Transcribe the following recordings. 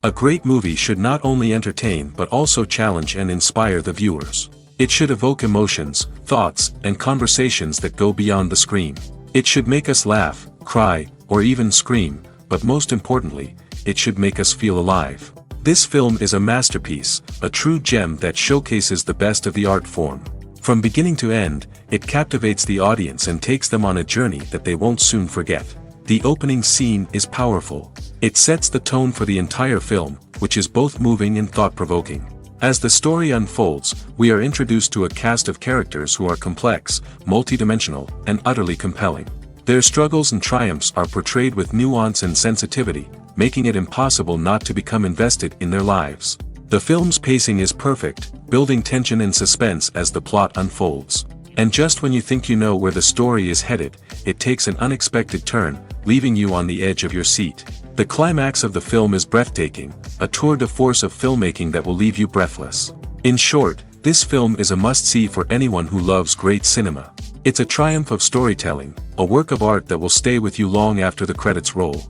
A great movie should not only entertain but also challenge and inspire the viewers. It should evoke emotions, thoughts, and conversations that go beyond the screen. It should make us laugh, cry, or even scream, but most importantly, it should make us feel alive. This film is a masterpiece, a true gem that showcases the best of the art form. From beginning to end, it captivates the audience and takes them on a journey that they won't soon forget. The opening scene is powerful. It sets the tone for the entire film, which is both moving and thought-provoking. As the story unfolds, we are introduced to a cast of characters who are complex, multidimensional, and utterly compelling. Their struggles and triumphs are portrayed with nuance and sensitivity, making it impossible not to become invested in their lives. The film's pacing is perfect, building tension and suspense as the plot unfolds. And just when you think you know where the story is headed, it takes an unexpected turn, leaving you on the edge of your seat. The climax of the film is breathtaking, a tour de force of filmmaking that will leave you breathless. In short, this film is a must-see for anyone who loves great cinema. It's a triumph of storytelling, a work of art that will stay with you long after the credits roll.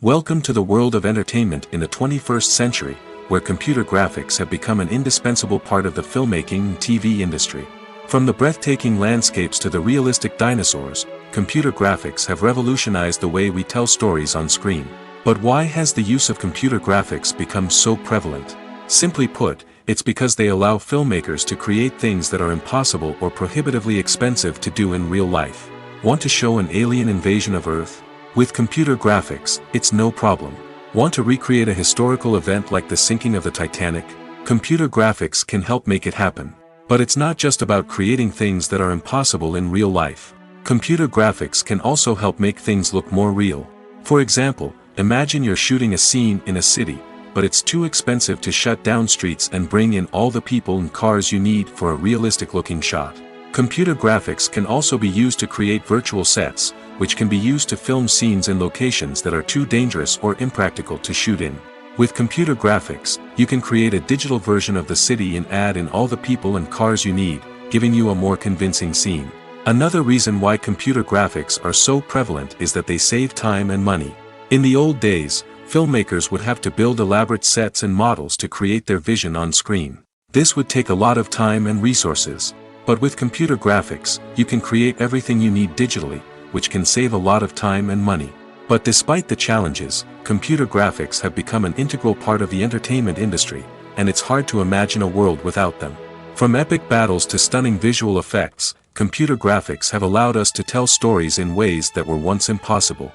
Welcome to the world of entertainment in the 21st century, where computer graphics have become an indispensable part of the filmmaking and TV industry. From the breathtaking landscapes to the realistic dinosaurs, computer graphics have revolutionized the way we tell stories on screen. But why has the use of computer graphics become so prevalent? Simply put, it's because they allow filmmakers to create things that are impossible or prohibitively expensive to do in real life. Want to show an alien invasion of Earth? With computer graphics, it's no problem. Want to recreate a historical event like the sinking of the Titanic? Computer graphics can help make it happen. But it's not just about creating things that are impossible in real life. Computer graphics can also help make things look more real. For example, imagine you're shooting a scene in a city, but it's too expensive to shut down streets and bring in all the people and cars you need for a realistic-looking shot. Computer graphics can also be used to create virtual sets, which can be used to film scenes in locations that are too dangerous or impractical to shoot in. With computer graphics, you can create a digital version of the city and add in all the people and cars you need, giving you a more convincing scene. Another reason why computer graphics are so prevalent is that they save time and money. In the old days, filmmakers would have to build elaborate sets and models to create their vision on screen. This would take a lot of time and resources. But with computer graphics, you can create everything you need digitally, which can save a lot of time and money. But despite the challenges, computer graphics have become an integral part of the entertainment industry, and it's hard to imagine a world without them. From epic battles to stunning visual effects, computer graphics have allowed us to tell stories in ways that were once impossible.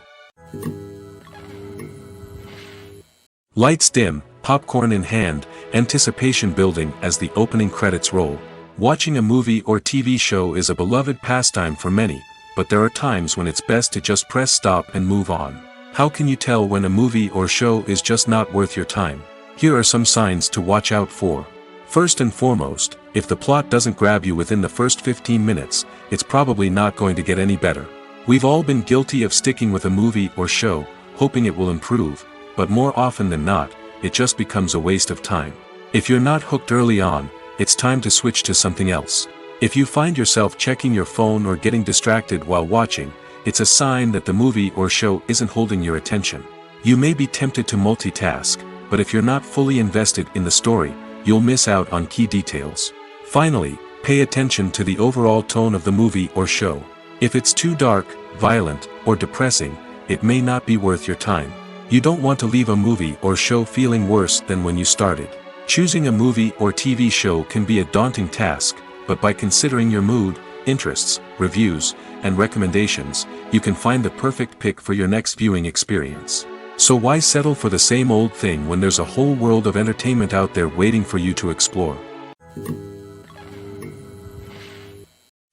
Lights dim, popcorn in hand, anticipation building as the opening credits roll. Watching a movie or TV show is a beloved pastime for many, but there are times when it's best to just press stop and move on. How can you tell when a movie or show is just not worth your time? Here are some signs to watch out for. First and foremost, if the plot doesn't grab you within the first 15 minutes, it's probably not going to get any better. We've all been guilty of sticking with a movie or show, hoping it will improve, but more often than not, it just becomes a waste of time. If you're not hooked early on, it's time to switch to something else. If you find yourself checking your phone or getting distracted while watching, it's a sign that the movie or show isn't holding your attention. You may be tempted to multitask, but if you're not fully invested in the story, you'll miss out on key details. Finally, pay attention to the overall tone of the movie or show. If it's too dark, violent, or depressing, it may not be worth your time. You don't want to leave a movie or show feeling worse than when you started. Choosing a movie or TV show can be a daunting task, but by considering your mood, interests, reviews, and recommendations, you can find the perfect pick for your next viewing experience. So why settle for the same old thing when there's a whole world of entertainment out there waiting for you to explore?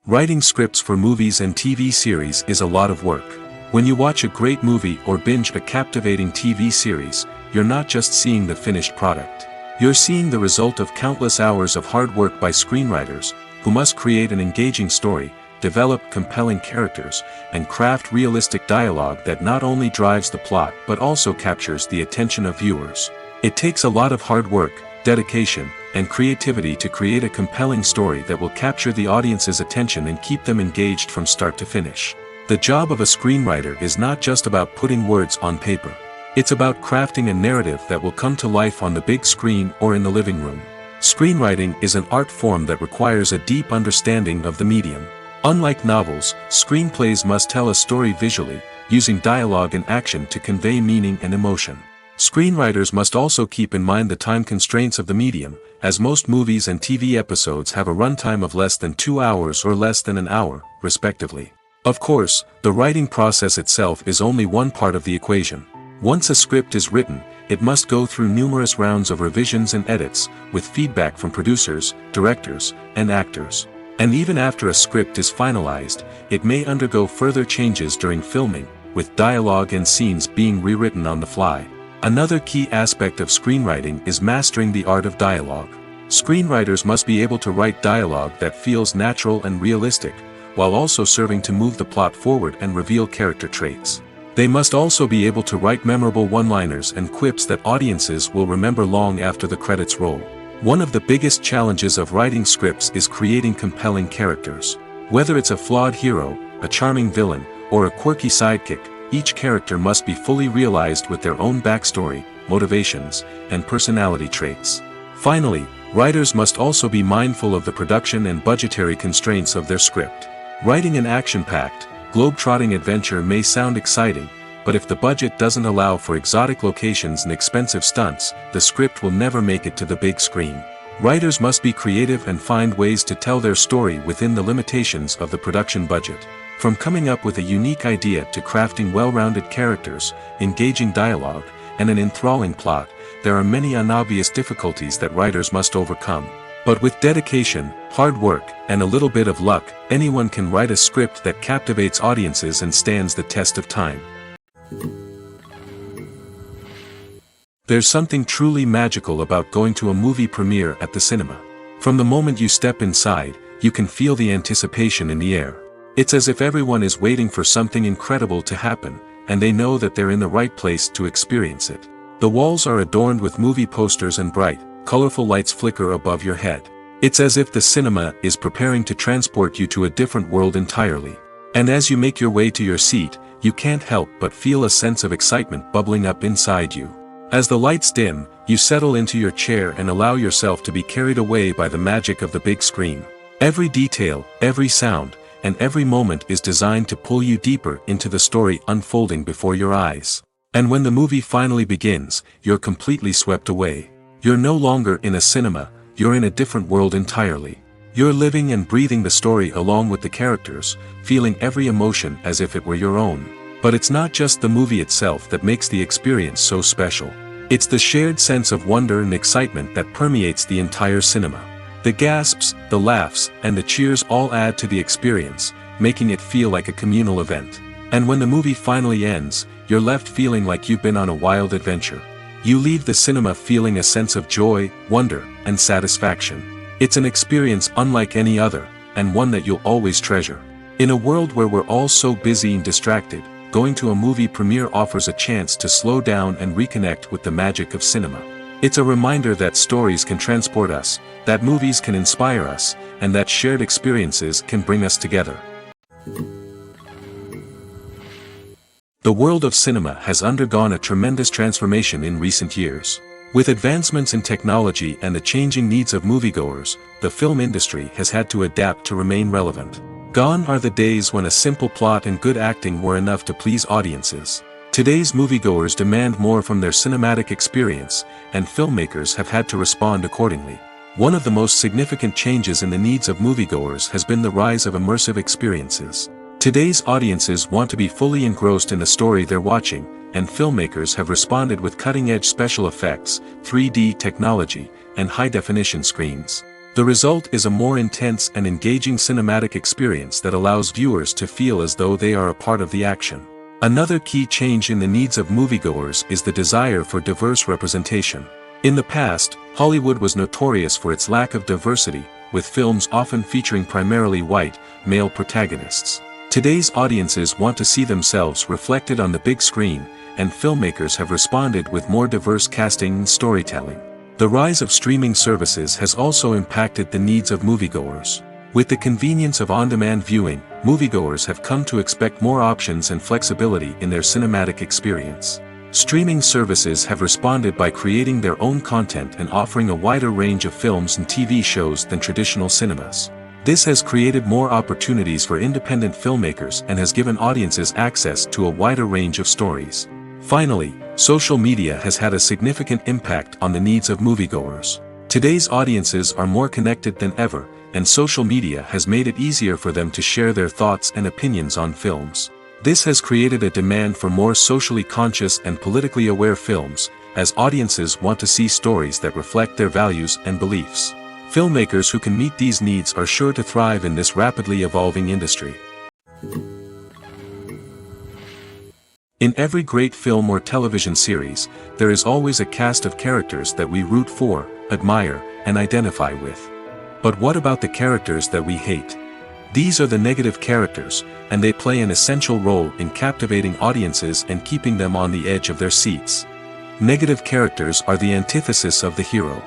Writing scripts for movies and TV series is a lot of work. When you watch a great movie or binge a captivating TV series, you're not just seeing the finished product. You're seeing the result of countless hours of hard work by screenwriters, who must create an engaging story, develop compelling characters, and craft realistic dialogue that not only drives the plot but also captures the attention of viewers. It takes a lot of hard work, dedication, and creativity to create a compelling story that will capture the audience's attention and keep them engaged from start to finish. The job of a screenwriter is not just about putting words on paper. It's about crafting a narrative that will come to life on the big screen or in the living room. Screenwriting is an art form that requires a deep understanding of the medium. Unlike novels, screenplays must tell a story visually, using dialogue and action to convey meaning and emotion. Screenwriters must also keep in mind the time constraints of the medium, as most movies and TV episodes have a runtime of less than 2 hours or less than an hour, respectively. Of course, the writing process itself is only one part of the equation. Once a script is written, it must go through numerous rounds of revisions and edits, with feedback from producers, directors, and actors. And even after a script is finalized, it may undergo further changes during filming, with dialogue and scenes being rewritten on the fly. Another key aspect of screenwriting is mastering the art of dialogue. Screenwriters must be able to write dialogue that feels natural and realistic, while also serving to move the plot forward and reveal character traits. They must also be able to write memorable one-liners and quips that audiences will remember long after the credits roll. One of the biggest challenges of writing scripts is creating compelling characters. Whether it's a flawed hero, a charming villain, or a quirky sidekick, each character must be fully realized with their own backstory, motivations, and personality traits. Finally, writers must also be mindful of the production and budgetary constraints of their script. Writing an action-packed, globe-trotting adventure may sound exciting, but if the budget doesn't allow for exotic locations and expensive stunts, the script will never make it to the big screen. Writers must be creative and find ways to tell their story within the limitations of the production budget. From coming up with a unique idea to crafting well-rounded characters, engaging dialogue, and an enthralling plot, there are many unobvious difficulties that writers must overcome. But with dedication, hard work, and a little bit of luck, anyone can write a script that captivates audiences and stands the test of time. There's something truly magical about going to a movie premiere at the cinema. From the moment you step inside, you can feel the anticipation in the air. It's as if everyone is waiting for something incredible to happen, and they know that they're in the right place to experience it. The walls are adorned with movie posters and bright, colorful lights flicker above your head. It's as if the cinema is preparing to transport you to a different world entirely. And as you make your way to your seat, you can't help but feel a sense of excitement bubbling up inside you. As the lights dim, you settle into your chair and allow yourself to be carried away by the magic of the big screen. Every detail, every sound, and every moment is designed to pull you deeper into the story unfolding before your eyes. And when the movie finally begins, you're completely swept away. You're no longer in a cinema, you're in a different world entirely. You're living and breathing the story along with the characters, feeling every emotion as if it were your own. But it's not just the movie itself that makes the experience so special. It's the shared sense of wonder and excitement that permeates the entire cinema. The gasps, the laughs, and the cheers all add to the experience, making it feel like a communal event. And when the movie finally ends, you're left feeling like you've been on a wild adventure. You leave the cinema feeling a sense of joy, wonder, and satisfaction. It's an experience unlike any other, and one that you'll always treasure. In a world where we're all so busy and distracted, going to a movie premiere offers a chance to slow down and reconnect with the magic of cinema. It's a reminder that stories can transport us, that movies can inspire us, and that shared experiences can bring us together. The world of cinema has undergone a tremendous transformation in recent years. With advancements in technology and the changing needs of moviegoers, the film industry has had to adapt to remain relevant. Gone are the days when a simple plot and good acting were enough to please audiences. Today's moviegoers demand more from their cinematic experience, and filmmakers have had to respond accordingly. One of the most significant changes in the needs of moviegoers has been the rise of immersive experiences. Today's audiences want to be fully engrossed in the story they're watching, and filmmakers have responded with cutting-edge special effects, 3D technology, and high-definition screens. The result is a more intense and engaging cinematic experience that allows viewers to feel as though they are a part of the action. Another key change in the needs of moviegoers is the desire for diverse representation. In the past, Hollywood was notorious for its lack of diversity, with films often featuring primarily white, male protagonists. Today's audiences want to see themselves reflected on the big screen, and filmmakers have responded with more diverse casting and storytelling. The rise of streaming services has also impacted the needs of moviegoers. With the convenience of on-demand viewing, moviegoers have come to expect more options and flexibility in their cinematic experience. Streaming services have responded by creating their own content and offering a wider range of films and TV shows than traditional cinemas. This has created more opportunities for independent filmmakers and has given audiences access to a wider range of stories. Finally, social media has had a significant impact on the needs of moviegoers. Today's audiences are more connected than ever, and social media has made it easier for them to share their thoughts and opinions on films. This has created a demand for more socially conscious and politically aware films, as audiences want to see stories that reflect their values and beliefs. Filmmakers who can meet these needs are sure to thrive in this rapidly evolving industry. In every great film or television series, there is always a cast of characters that we root for, admire, and identify with. But what about the characters that we hate? These are the negative characters, and they play an essential role in captivating audiences and keeping them on the edge of their seats. Negative characters are the antithesis of the hero.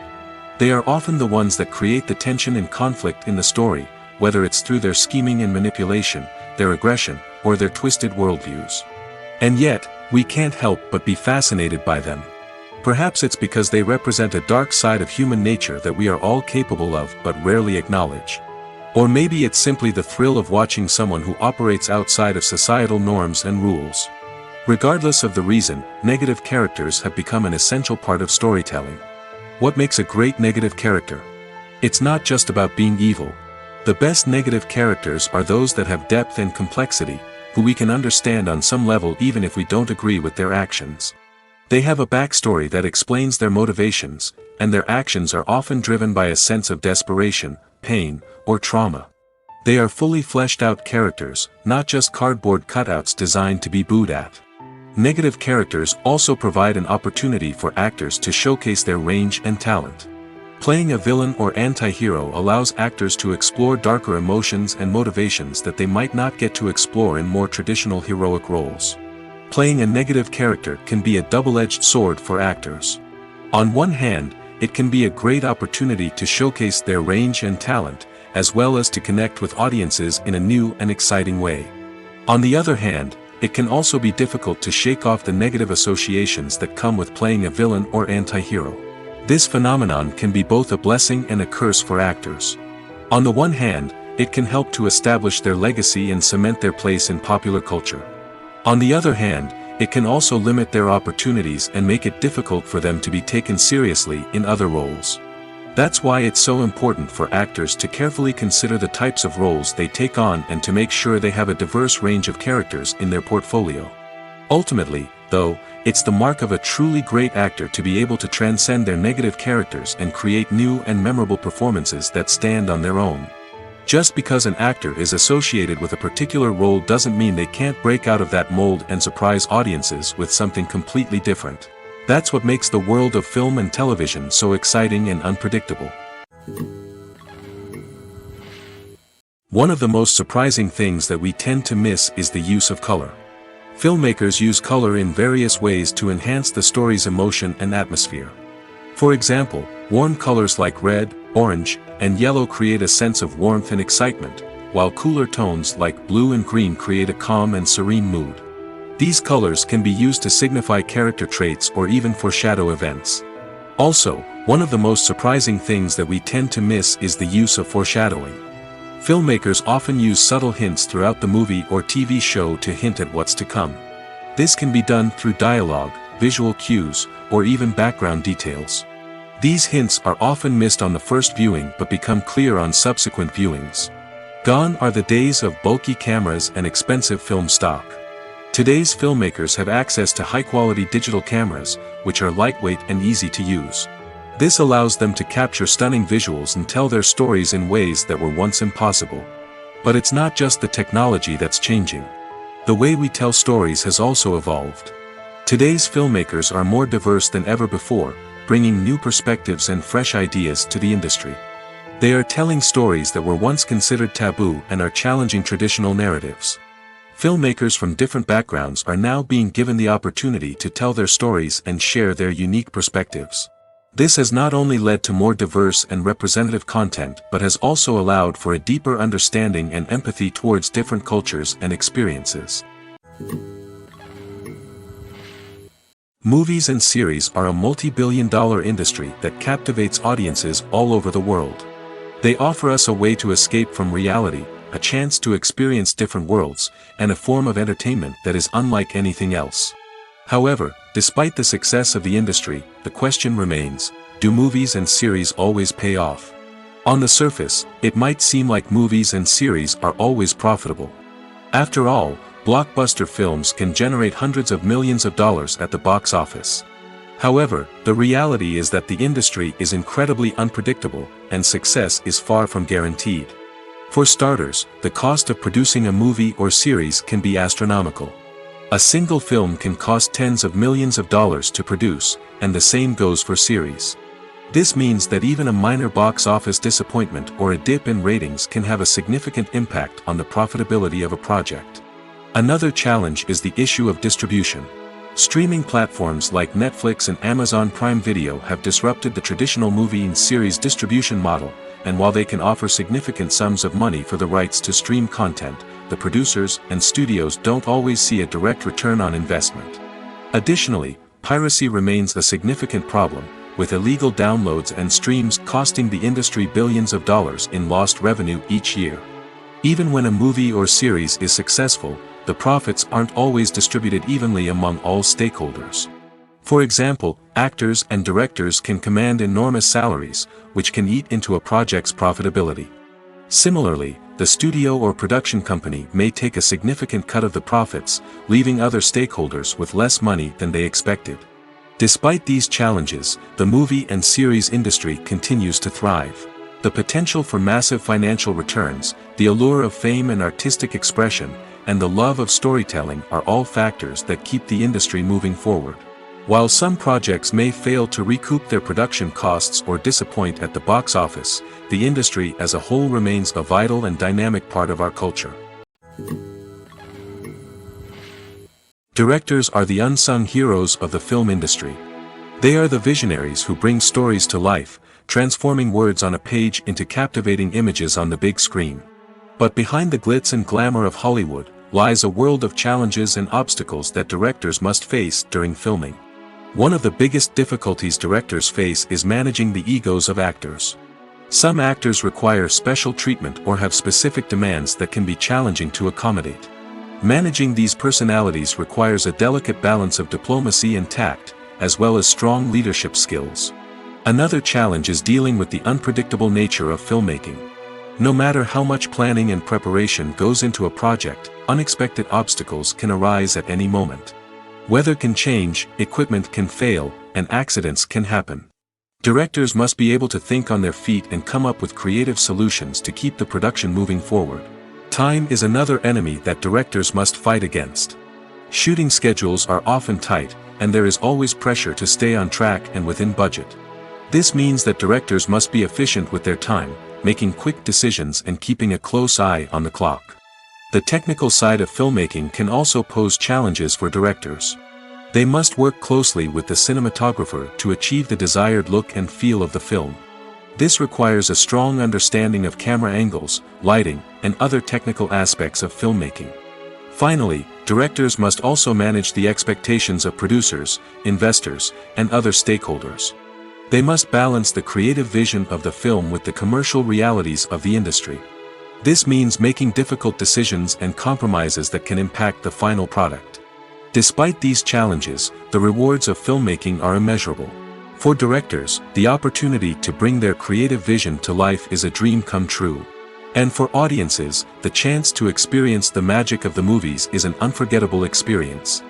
They are often the ones that create the tension and conflict in the story, whether it's through their scheming and manipulation, their aggression, or their twisted worldviews. And yet, we can't help but be fascinated by them. Perhaps it's because they represent a dark side of human nature that we are all capable of but rarely acknowledge. Or maybe it's simply the thrill of watching someone who operates outside of societal norms and rules. Regardless of the reason, negative characters have become an essential part of storytelling. What makes a great negative character? It's not just about being evil. The best negative characters are those that have depth and complexity, who we can understand on some level even if we don't agree with their actions. They have a backstory that explains their motivations, and their actions are often driven by a sense of desperation, pain, or trauma. They are fully fleshed out characters, not just cardboard cutouts designed to be booed at. Negative characters also provide an opportunity for actors to showcase their range and talent. Playing a villain or anti-hero allows actors to explore darker emotions and motivations that they might not get to explore in more traditional heroic roles. Playing a negative character can be a double-edged sword for actors. On one hand, it can be a great opportunity to showcase their range and talent, as well as to connect with audiences in a new and exciting way. On the other hand, it can also be difficult to shake off the negative associations that come with playing a villain or anti-hero. This phenomenon can be both a blessing and a curse for actors. On the one hand, it can help to establish their legacy and cement their place in popular culture. On the other hand, it can also limit their opportunities and make it difficult for them to be taken seriously in other roles. That's why it's so important for actors to carefully consider the types of roles they take on and to make sure they have a diverse range of characters in their portfolio. Ultimately, though, it's the mark of a truly great actor to be able to transcend their negative characters and create new and memorable performances that stand on their own. Just because an actor is associated with a particular role doesn't mean they can't break out of that mold and surprise audiences with something completely different. That's what makes the world of film and television so exciting and unpredictable. One of the most surprising things that we tend to miss is the use of color. Filmmakers use color in various ways to enhance the story's emotion and atmosphere. For example, warm colors like red, orange, and yellow create a sense of warmth and excitement, while cooler tones like blue and green create a calm and serene mood. These colors can be used to signify character traits or even foreshadow events. Also, one of the most surprising things that we tend to miss is the use of foreshadowing. Filmmakers often use subtle hints throughout the movie or TV show to hint at what's to come. This can be done through dialogue, visual cues, or even background details. These hints are often missed on the first viewing but become clear on subsequent viewings. Gone are the days of bulky cameras and expensive film stock. Today's filmmakers have access to high-quality digital cameras, which are lightweight and easy to use. This allows them to capture stunning visuals and tell their stories in ways that were once impossible. But it's not just the technology that's changing. The way we tell stories has also evolved. Today's filmmakers are more diverse than ever before, bringing new perspectives and fresh ideas to the industry. They are telling stories that were once considered taboo and are challenging traditional narratives. Filmmakers from different backgrounds are now being given the opportunity to tell their stories and share their unique perspectives. This has not only led to more diverse and representative content but has also allowed for a deeper understanding and empathy towards different cultures and experiences. Movies and series are a multi-billion-dollar industry that captivates audiences all over the world. They offer us a way to escape from reality, a chance to experience different worlds, and a form of entertainment that is unlike anything else. However, despite the success of the industry, the question remains, do movies and series always pay off? On the surface, it might seem like movies and series are always profitable. After all, blockbuster films can generate hundreds of millions of dollars at the box office. However, the reality is that the industry is incredibly unpredictable, and success is far from guaranteed. For starters, the cost of producing a movie or series can be astronomical. A single film can cost tens of millions of dollars to produce, and the same goes for series. This means that even a minor box office disappointment or a dip in ratings can have a significant impact on the profitability of a project. Another challenge is the issue of distribution. Streaming platforms like Netflix and Amazon Prime Video have disrupted the traditional movie and series distribution model, and while they can offer significant sums of money for the rights to stream content, the producers and studios don't always see a direct return on investment. Additionally, piracy remains a significant problem, with illegal downloads and streams costing the industry billions of dollars in lost revenue each year. Even when a movie or series is successful, the profits aren't always distributed evenly among all stakeholders. For example, actors and directors can command enormous salaries, which can eat into a project's profitability. Similarly, the studio or production company may take a significant cut of the profits, leaving other stakeholders with less money than they expected. Despite these challenges, the movie and series industry continues to thrive. The potential for massive financial returns, the allure of fame and artistic expression, and the love of storytelling are all factors that keep the industry moving forward. While some projects may fail to recoup their production costs or disappoint at the box office, the industry as a whole remains a vital and dynamic part of our culture. Directors are the unsung heroes of the film industry. They are the visionaries who bring stories to life, transforming words on a page into captivating images on the big screen. But behind the glitz and glamour of Hollywood lies a world of challenges and obstacles that directors must face during filming. One of the biggest difficulties directors face is managing the egos of actors. Some actors require special treatment or have specific demands that can be challenging to accommodate. Managing these personalities requires a delicate balance of diplomacy and tact, as well as strong leadership skills. Another challenge is dealing with the unpredictable nature of filmmaking. No matter how much planning and preparation goes into a project, unexpected obstacles can arise at any moment. Weather can change, equipment can fail, and accidents can happen. Directors must be able to think on their feet and come up with creative solutions to keep the production moving forward. Time is another enemy that directors must fight against. Shooting schedules are often tight, and there is always pressure to stay on track and within budget. This means that directors must be efficient with their time, making quick decisions and keeping a close eye on the clock. The technical side of filmmaking can also pose challenges for directors. They must work closely with the cinematographer to achieve the desired look and feel of the film. This requires a strong understanding of camera angles, lighting, and other technical aspects of filmmaking. Finally, directors must also manage the expectations of producers, investors, and other stakeholders. They must balance the creative vision of the film with the commercial realities of the industry. This means making difficult decisions and compromises that can impact the final product. Despite these challenges, the rewards of filmmaking are immeasurable. For directors, the opportunity to bring their creative vision to life is a dream come true. And for audiences, the chance to experience the magic of the movies is an unforgettable experience.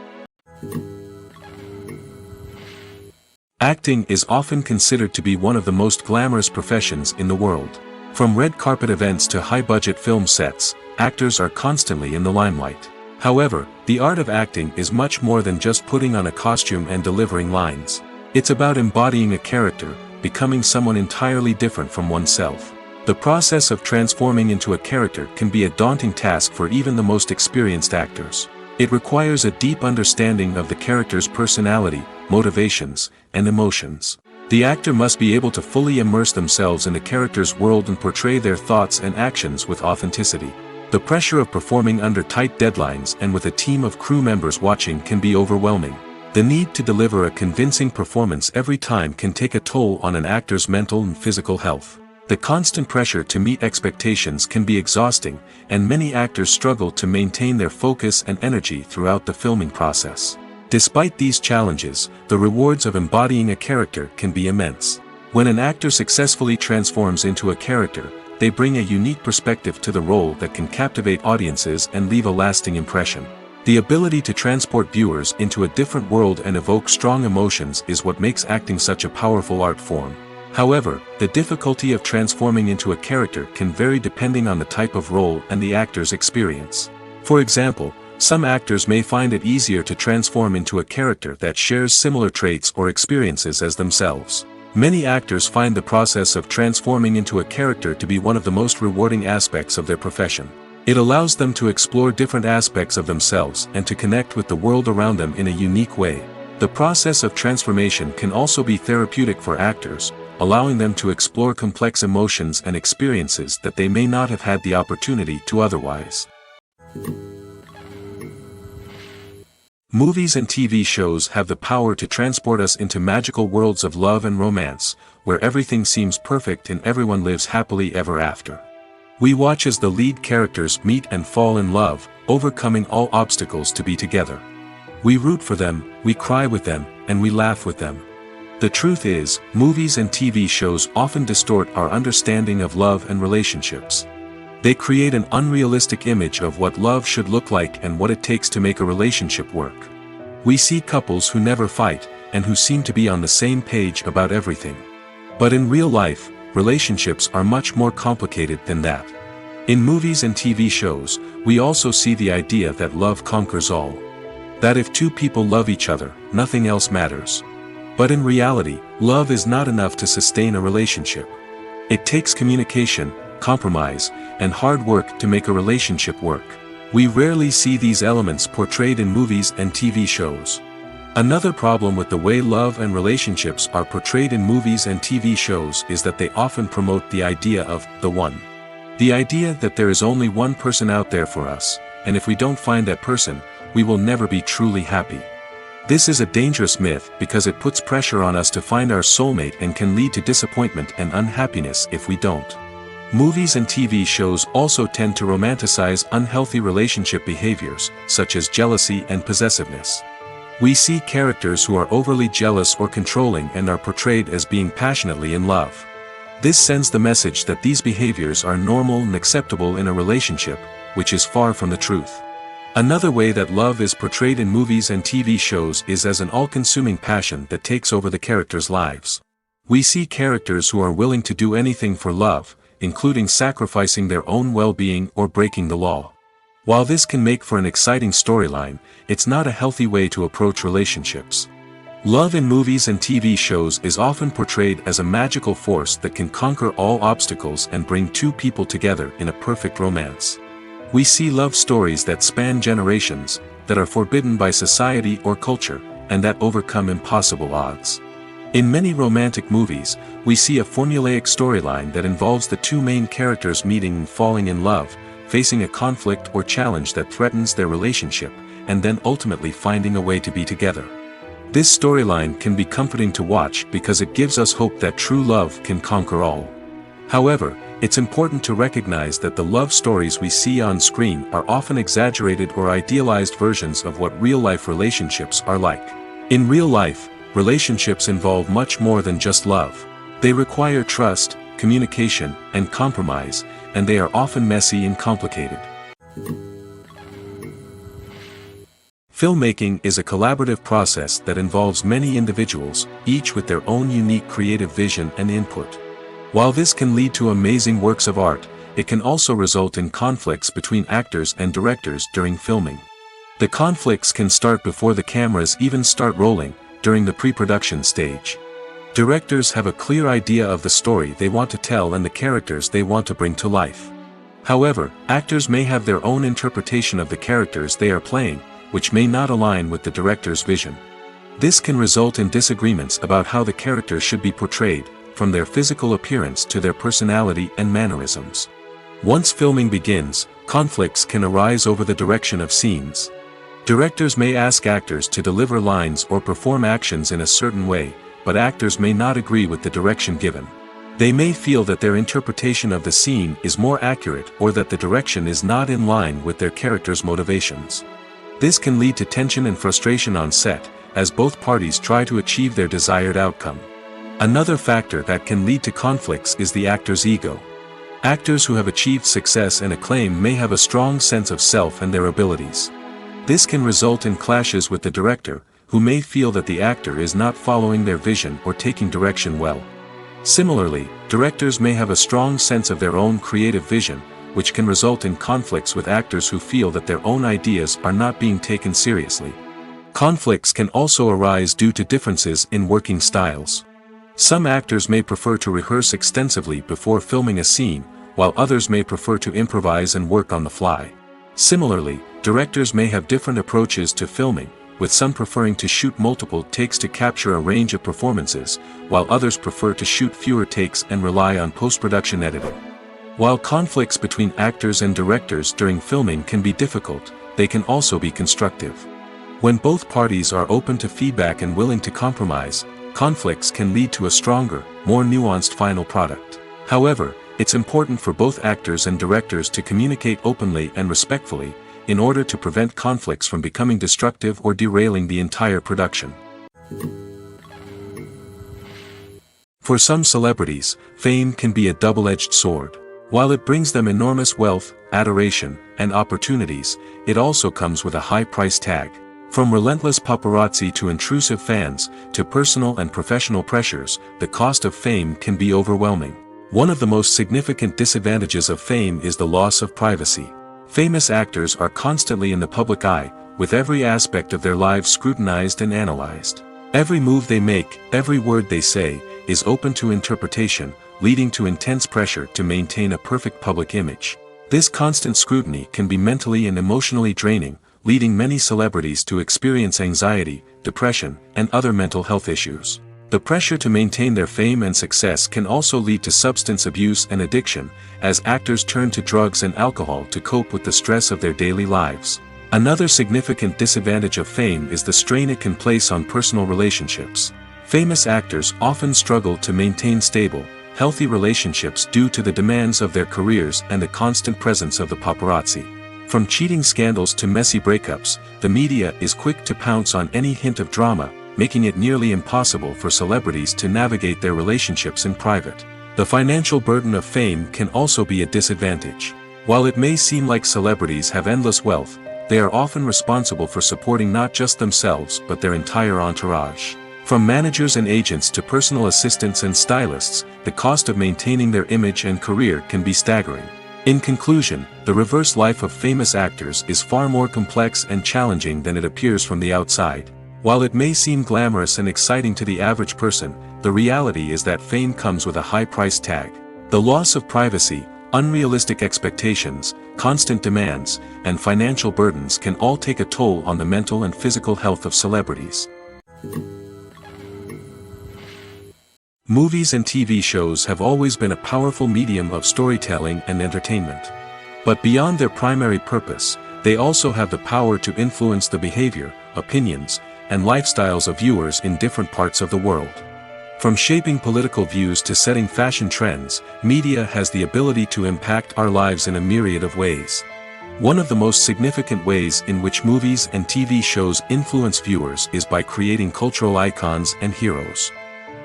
Acting is often considered to be one of the most glamorous professions in the world. From red carpet events to high-budget film sets, actors are constantly in the limelight. However, the art of acting is much more than just putting on a costume and delivering lines. It's about embodying a character, becoming someone entirely different from oneself. The process of transforming into a character can be a daunting task for even the most experienced actors. It requires a deep understanding of the character's personality, motivations, and emotions. The actor must be able to fully immerse themselves in the character's world and portray their thoughts and actions with authenticity. The pressure of performing under tight deadlines and with a team of crew members watching can be overwhelming. The need to deliver a convincing performance every time can take a toll on an actor's mental and physical health. The constant pressure to meet expectations can be exhausting, and many actors struggle to maintain their focus and energy throughout the filming process. Despite these challenges, the rewards of embodying a character can be immense. When an actor successfully transforms into a character, they bring a unique perspective to the role that can captivate audiences and leave a lasting impression. The ability to transport viewers into a different world and evoke strong emotions is what makes acting such a powerful art form. However, the difficulty of transforming into a character can vary depending on the type of role and the actor's experience. For example, some actors may find it easier to transform into a character that shares similar traits or experiences as themselves. Many actors find the process of transforming into a character to be one of the most rewarding aspects of their profession. It allows them to explore different aspects of themselves and to connect with the world around them in a unique way. The process of transformation can also be therapeutic for actors, allowing them to explore complex emotions and experiences that they may not have had the opportunity to otherwise. Movies and TV shows have the power to transport us into magical worlds of love and romance, where everything seems perfect and everyone lives happily ever after. We watch as the lead characters meet and fall in love, overcoming all obstacles to be together. We root for them, we cry with them, and we laugh with them. The truth is, movies and TV shows often distort our understanding of love and relationships. They create an unrealistic image of what love should look like and what it takes to make a relationship work. We see couples who never fight, and who seem to be on the same page about everything. But in real life, relationships are much more complicated than that. In movies and TV shows, we also see the idea that love conquers all. That if two people love each other, nothing else matters. But in reality, love is not enough to sustain a relationship. It takes communication, compromise, and hard work to make a relationship work. We rarely see these elements portrayed in movies and TV shows. Another problem with the way love and relationships are portrayed in movies and TV shows is that they often promote the idea of the one. The idea that there is only one person out there for us, and if we don't find that person, we will never be truly happy. This is a dangerous myth because it puts pressure on us to find our soulmate and can lead to disappointment and unhappiness if we don't. Movies and TV shows also tend to romanticize unhealthy relationship behaviors, such as jealousy and possessiveness. We see characters who are overly jealous or controlling and are portrayed as being passionately in love. This sends the message that these behaviors are normal and acceptable in a relationship, which is far from the truth. Another way that love is portrayed in movies and TV shows is as an all-consuming passion that takes over the characters' lives. We see characters who are willing to do anything for love, including sacrificing their own well-being or breaking the law. While this can make for an exciting storyline, it's not a healthy way to approach relationships. Love in movies and TV shows is often portrayed as a magical force that can conquer all obstacles and bring two people together in a perfect romance. We see love stories that span generations, that are forbidden by society or culture, and that overcome impossible odds. In many romantic movies, we see a formulaic storyline that involves the two main characters meeting and falling in love, facing a conflict or challenge that threatens their relationship, and then ultimately finding a way to be together. This storyline can be comforting to watch because it gives us hope that true love can conquer all. However, it's important to recognize that the love stories we see on screen are often exaggerated or idealized versions of what real-life relationships are like. In real life, relationships involve much more than just love. They require trust, communication, and compromise, and they are often messy and complicated. Filmmaking is a collaborative process that involves many individuals, each with their own unique creative vision and input. While this can lead to amazing works of art, it can also result in conflicts between actors and directors during filming. The conflicts can start before the cameras even start rolling, during the pre-production stage. Directors have a clear idea of the story they want to tell and the characters they want to bring to life. However, actors may have their own interpretation of the characters they are playing, which may not align with the director's vision. This can result in disagreements about how the character should be portrayed, from their physical appearance to their personality and mannerisms. Once filming begins, conflicts can arise over the direction of scenes. Directors may ask actors to deliver lines or perform actions in a certain way, but actors may not agree with the direction given. They may feel that their interpretation of the scene is more accurate or that the direction is not in line with their character's motivations. This can lead to tension and frustration on set, as both parties try to achieve their desired outcome. Another factor that can lead to conflicts is the actor's ego. Actors who have achieved success and acclaim may have a strong sense of self and their abilities. This can result in clashes with the director, who may feel that the actor is not following their vision or taking direction well. Similarly, directors may have a strong sense of their own creative vision, which can result in conflicts with actors who feel that their own ideas are not being taken seriously. Conflicts can also arise due to differences in working styles. Some actors may prefer to rehearse extensively before filming a scene, while others may prefer to improvise and work on the fly. Similarly, directors may have different approaches to filming, with some preferring to shoot multiple takes to capture a range of performances, while others prefer to shoot fewer takes and rely on post-production editing. While conflicts between actors and directors during filming can be difficult, they can also be constructive. When both parties are open to feedback and willing to compromise, conflicts can lead to a stronger, more nuanced final product. However, it's important for both actors and directors to communicate openly and respectfully, in order to prevent conflicts from becoming destructive or derailing the entire production. For some celebrities, fame can be a double-edged sword. While it brings them enormous wealth, adoration, and opportunities, it also comes with a high price tag. From relentless paparazzi to intrusive fans, to personal and professional pressures, the cost of fame can be overwhelming. One of the most significant disadvantages of fame is the loss of privacy. Famous actors are constantly in the public eye, with every aspect of their lives scrutinized and analyzed. Every move they make, every word they say, is open to interpretation, leading to intense pressure to maintain a perfect public image. This constant scrutiny can be mentally and emotionally draining, leading many celebrities to experience anxiety, depression, and other mental health issues. The pressure to maintain their fame and success can also lead to substance abuse and addiction, as actors turn to drugs and alcohol to cope with the stress of their daily lives. Another significant disadvantage of fame is the strain it can place on personal relationships. Famous actors often struggle to maintain stable, healthy relationships due to the demands of their careers and the constant presence of the paparazzi. From cheating scandals to messy breakups, the media is quick to pounce on any hint of drama, making it nearly impossible for celebrities to navigate their relationships in private. The financial burden of fame can also be a disadvantage. While it may seem like celebrities have endless wealth, they are often responsible for supporting not just themselves but their entire entourage. From managers and agents to personal assistants and stylists, the cost of maintaining their image and career can be staggering. In conclusion, the reverse life of famous actors is far more complex and challenging than it appears from the outside. While it may seem glamorous and exciting to the average person, the reality is that fame comes with a high price tag. The loss of privacy, unrealistic expectations, constant demands, and financial burdens can all take a toll on the mental and physical health of celebrities. Movies and TV shows have always been a powerful medium of storytelling and entertainment. But beyond their primary purpose, they also have the power to influence the behavior, opinions, and lifestyles of viewers in different parts of the world. From shaping political views to setting fashion trends, media has the ability to impact our lives in a myriad of ways. One of the most significant ways in which movies and TV shows influence viewers is by creating cultural icons and heroes.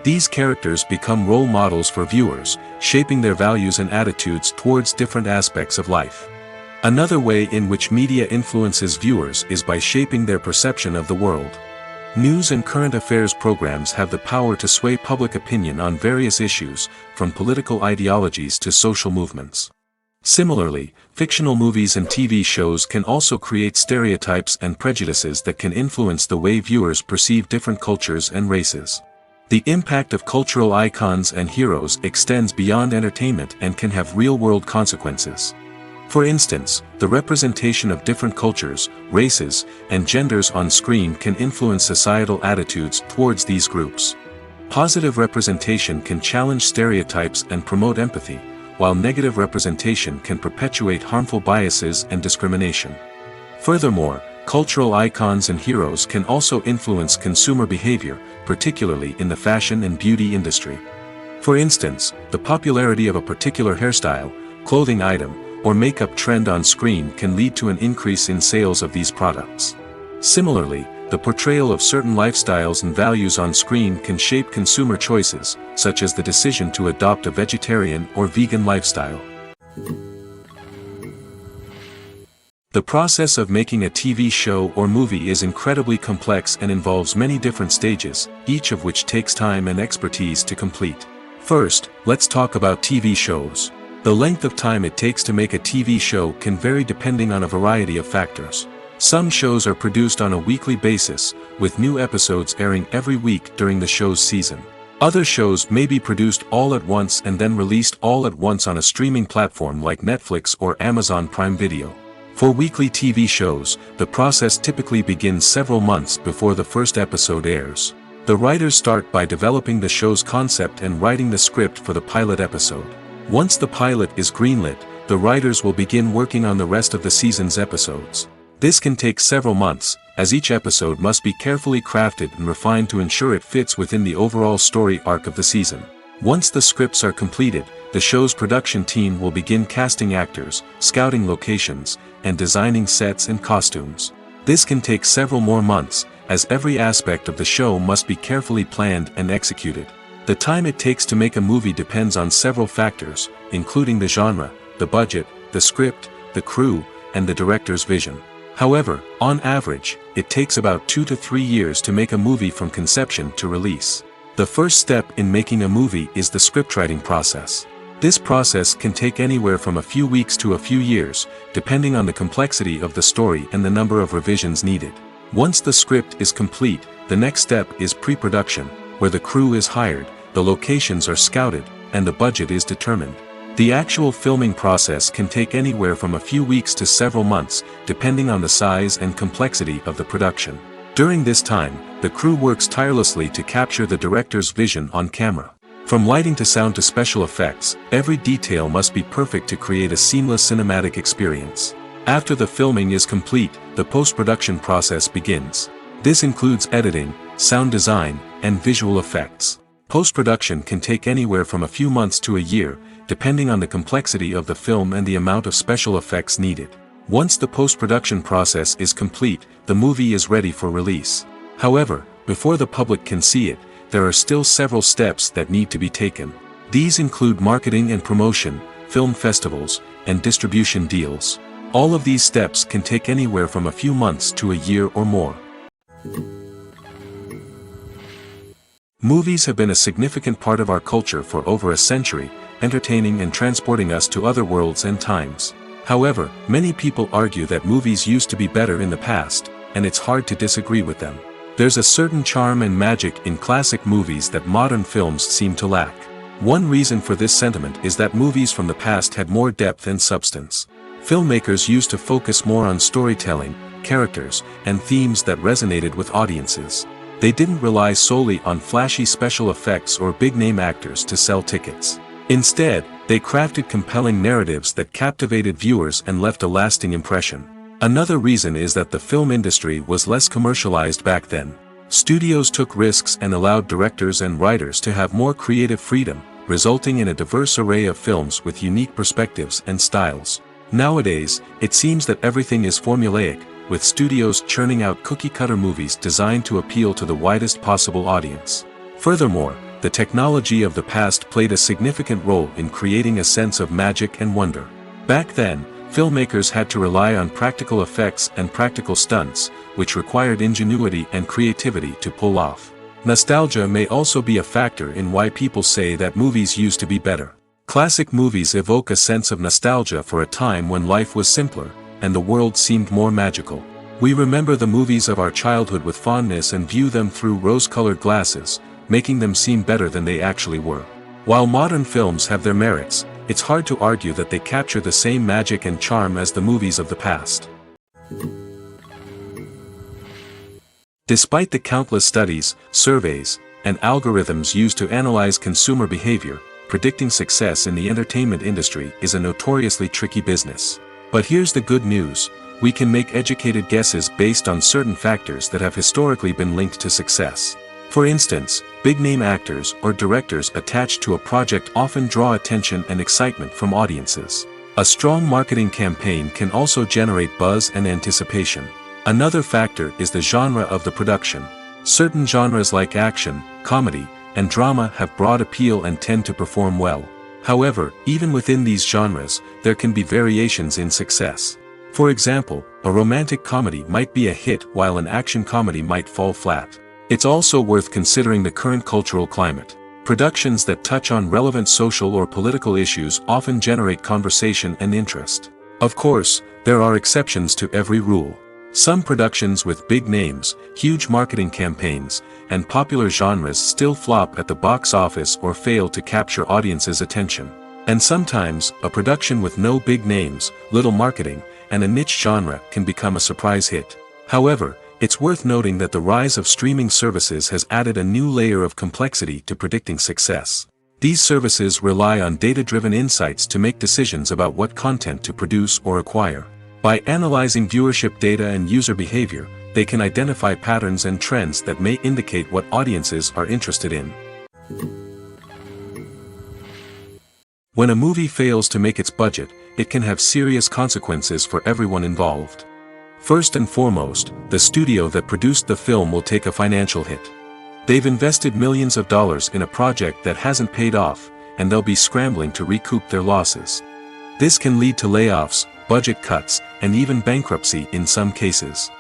These characters become role models for viewers, shaping their values and attitudes towards different aspects of life. Another way in which media influences viewers is by shaping their perception of the world. News and current affairs programs have the power to sway public opinion on various issues, from political ideologies to social movements. Similarly, fictional movies and TV shows can also create stereotypes and prejudices that can influence the way viewers perceive different cultures and races. The impact of cultural icons and heroes extends beyond entertainment and can have real-world consequences. For instance, the representation of different cultures, races, and genders on screen can influence societal attitudes towards these groups. Positive representation can challenge stereotypes and promote empathy, while negative representation can perpetuate harmful biases and discrimination. Furthermore, cultural icons and heroes can also influence consumer behavior, particularly in the fashion and beauty industry. For instance, the popularity of a particular hairstyle, clothing item, or makeup trend on screen can lead to an increase in sales of these products. Similarly, the portrayal of certain lifestyles and values on screen can shape consumer choices, such as the decision to adopt a vegetarian or vegan lifestyle. The process of making a TV show or movie is incredibly complex and involves many different stages, each of which takes time and expertise to complete. First, let's talk about TV shows. The length of time it takes to make a TV show can vary depending on a variety of factors. Some shows are produced on a weekly basis, with new episodes airing every week during the show's season. Other shows may be produced all at once and then released all at once on a streaming platform like Netflix or Amazon Prime Video. For weekly TV shows, the process typically begins several months before the first episode airs. The writers start by developing the show's concept and writing the script for the pilot episode. Once the pilot is greenlit, the writers will begin working on the rest of the season's episodes. This can take several months, as each episode must be carefully crafted and refined to ensure it fits within the overall story arc of the season. Once the scripts are completed, the show's production team will begin casting actors, scouting locations, and designing sets and costumes. This can take several more months, as every aspect of the show must be carefully planned and executed. The time it takes to make a movie depends on several factors, including the genre, the budget, the script, the crew, and the director's vision. However, on average, it takes about 2 to 3 years to make a movie from conception to release. The first step in making a movie is the scriptwriting process. This process can take anywhere from a few weeks to a few years, depending on the complexity of the story and the number of revisions needed. Once the script is complete, the next step is pre-production, where the crew is hired, the locations are scouted, and the budget is determined. The actual filming process can take anywhere from a few weeks to several months, depending on the size and complexity of the production. During this time, the crew works tirelessly to capture the director's vision on camera. From lighting to sound to special effects, every detail must be perfect to create a seamless cinematic experience. After the filming is complete, the post-production process begins. This includes editing, sound design, and visual effects. Post-production can take anywhere from a few months to a year, depending on the complexity of the film and the amount of special effects needed. Once the post-production process is complete, the movie is ready for release. However, before the public can see it, there are still several steps that need to be taken. These include marketing and promotion, film festivals, and distribution deals. All of these steps can take anywhere from a few months to a year or more. Movies have been a significant part of our culture for over a century, entertaining and transporting us to other worlds and times. However, many people argue that movies used to be better in the past, and it's hard to disagree with them. There's a certain charm and magic in classic movies that modern films seem to lack. One reason for this sentiment is that movies from the past had more depth and substance. Filmmakers used to focus more on storytelling, characters, and themes that resonated with audiences. They didn't rely solely on flashy special effects or big-name actors to sell tickets. Instead, they crafted compelling narratives that captivated viewers and left a lasting impression. Another reason is that the film industry was less commercialized back then. Studios took risks and allowed directors and writers to have more creative freedom, resulting in a diverse array of films with unique perspectives and styles. Nowadays, it seems that everything is formulaic, with studios churning out cookie-cutter movies designed to appeal to the widest possible audience. Furthermore, the technology of the past played a significant role in creating a sense of magic and wonder. Back then, filmmakers had to rely on practical effects and practical stunts, which required ingenuity and creativity to pull off. Nostalgia may also be a factor in why people say that movies used to be better. Classic movies evoke a sense of nostalgia for a time when life was simpler, and the world seemed more magical. We remember the movies of our childhood with fondness and view them through rose-colored glasses, making them seem better than they actually were. While modern films have their merits, it's hard to argue that they capture the same magic and charm as the movies of the past. Despite the countless studies, surveys, and algorithms used to analyze consumer behavior, predicting success in the entertainment industry is a notoriously tricky business. But here's the good news: we can make educated guesses based on certain factors that have historically been linked to success. For instance, big-name actors or directors attached to a project often draw attention and excitement from audiences. A strong marketing campaign can also generate buzz and anticipation. Another factor is the genre of the production. Certain genres like action, comedy, and drama have broad appeal and tend to perform well. However, even within these genres, there can be variations in success. For example, a romantic comedy might be a hit while an action comedy might fall flat. It's also worth considering the current cultural climate. Productions that touch on relevant social or political issues often generate conversation and interest. Of course, there are exceptions to every rule. Some productions with big names, huge marketing campaigns, and popular genres still flop at the box office or fail to capture audiences' attention. And sometimes, a production with no big names, little marketing, and a niche genre can become a surprise hit. However, it's worth noting that the rise of streaming services has added a new layer of complexity to predicting success. These services rely on data-driven insights to make decisions about what content to produce or acquire. By analyzing viewership data and user behavior, they can identify patterns and trends that may indicate what audiences are interested in. When a movie fails to make its budget, it can have serious consequences for everyone involved. First and foremost, the studio that produced the film will take a financial hit. They've invested millions of dollars in a project that hasn't paid off, and they'll be scrambling to recoup their losses. This can lead to layoffs, budget cuts, and even bankruptcy in some cases.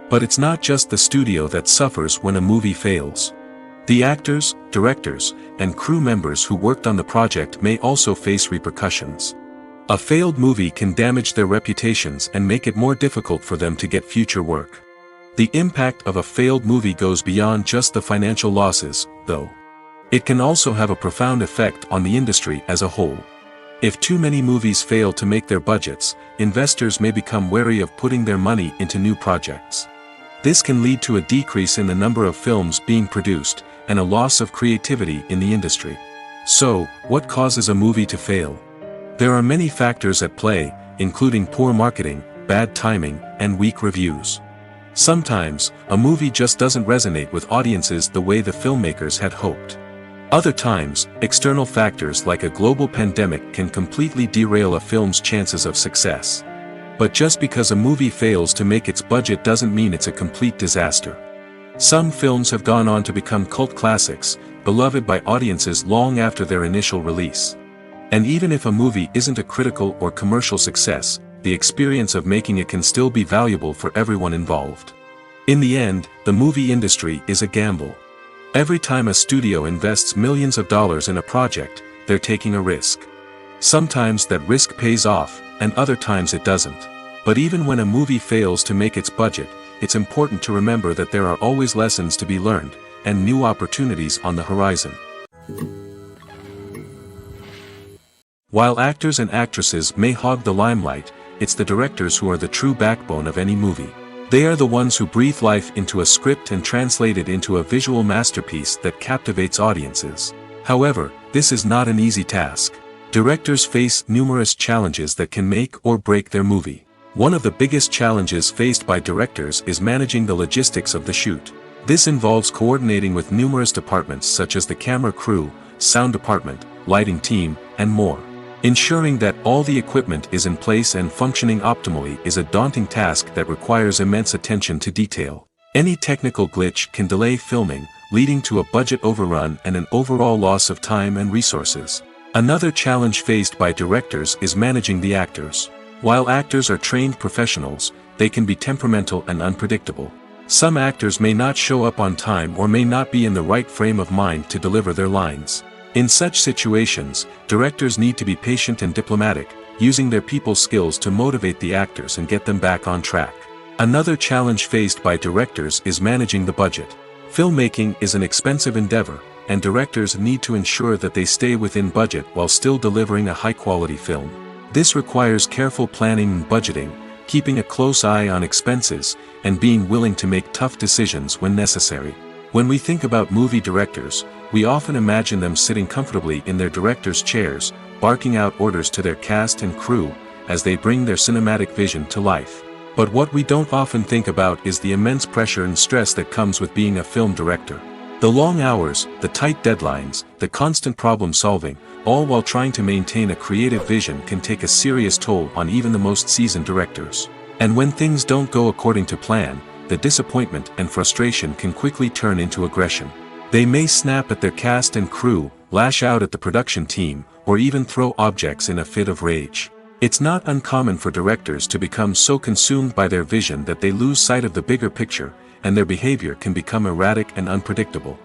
But it's not just the studio that suffers when a movie fails. The actors, directors, and crew members who worked on the project may also face repercussions. A failed movie can damage their reputations and make it more difficult for them to get future work. The impact of a failed movie goes beyond just the financial losses, though. It can also have a profound effect on the industry as a whole. If too many movies fail to make their budgets, investors may become wary of putting their money into new projects. This can lead to a decrease in the number of films being produced, and a loss of creativity in the industry. So, what causes a movie to fail? There are many factors at play, including poor marketing, bad timing, and weak reviews. Sometimes, a movie just doesn't resonate with audiences the way the filmmakers had hoped. Other times, external factors like a global pandemic can completely derail a film's chances of success. But just because a movie fails to make its budget doesn't mean it's a complete disaster. Some films have gone on to become cult classics, beloved by audiences long after their initial release. And even if a movie isn't a critical or commercial success, the experience of making it can still be valuable for everyone involved. In the end, the movie industry is a gamble. Every time a studio invests millions of dollars in a project, they're taking a risk. Sometimes that risk pays off, and other times it doesn't. But even when a movie fails to make its budget, it's important to remember that there are always lessons to be learned, and new opportunities on the horizon. While actors and actresses may hog the limelight, it's the directors who are the true backbone of any movie. They are the ones who breathe life into a script and translate it into a visual masterpiece that captivates audiences. However, this is not an easy task. Directors face numerous challenges that can make or break their movie. One of the biggest challenges faced by directors is managing the logistics of the shoot. This involves coordinating with numerous departments such as the camera crew, sound department, lighting team, and more. Ensuring that all the equipment is in place and functioning optimally is a daunting task that requires immense attention to detail. Any technical glitch can delay filming, leading to a budget overrun and an overall loss of time and resources. Another challenge faced by directors is managing the actors. While actors are trained professionals, they can be temperamental and unpredictable. Some actors may not show up on time or may not be in the right frame of mind to deliver their lines. In such situations, directors need to be patient and diplomatic, using their people skills to motivate the actors and get them back on track. Another challenge faced by directors is managing the budget. Filmmaking is an expensive endeavor, and directors need to ensure that they stay within budget while still delivering a high-quality film. This requires careful planning and budgeting, keeping a close eye on expenses, and being willing to make tough decisions when necessary. When we think about movie directors, we often imagine them sitting comfortably in their director's chairs, barking out orders to their cast and crew, as they bring their cinematic vision to life. But what we don't often think about is the immense pressure and stress that comes with being a film director. The long hours, the tight deadlines, the constant problem solving, all while trying to maintain a creative vision can take a serious toll on even the most seasoned directors. And when things don't go according to plan, the disappointment and frustration can quickly turn into aggression. They may snap at their cast and crew, lash out at the production team, or even throw objects in a fit of rage. It's not uncommon for directors to become so consumed by their vision that they lose sight of the bigger picture, and their behavior can become erratic and unpredictable.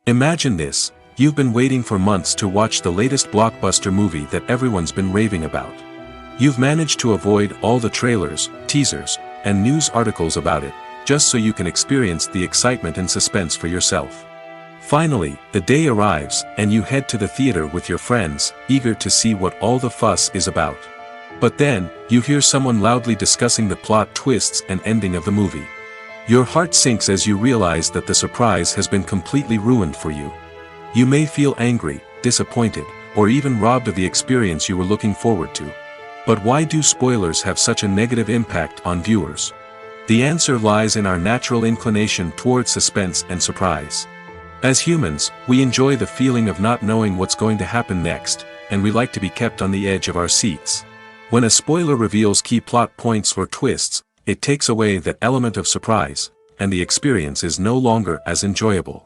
Imagine this: you've been waiting for months to watch the latest blockbuster movie that everyone's been raving about. You've managed to avoid all the trailers, teasers, and news articles about it, just so you can experience the excitement and suspense for yourself. Finally, the day arrives, and you head to the theater with your friends, eager to see what all the fuss is about. But then, you hear someone loudly discussing the plot twists and ending of the movie. Your heart sinks as you realize that the surprise has been completely ruined for you. You may feel angry, disappointed, or even robbed of the experience you were looking forward to. But why do spoilers have such a negative impact on viewers? The answer lies in our natural inclination toward suspense and surprise. As humans, we enjoy the feeling of not knowing what's going to happen next, and we like to be kept on the edge of our seats. When a spoiler reveals key plot points or twists, it takes away that element of surprise, and the experience is no longer as enjoyable.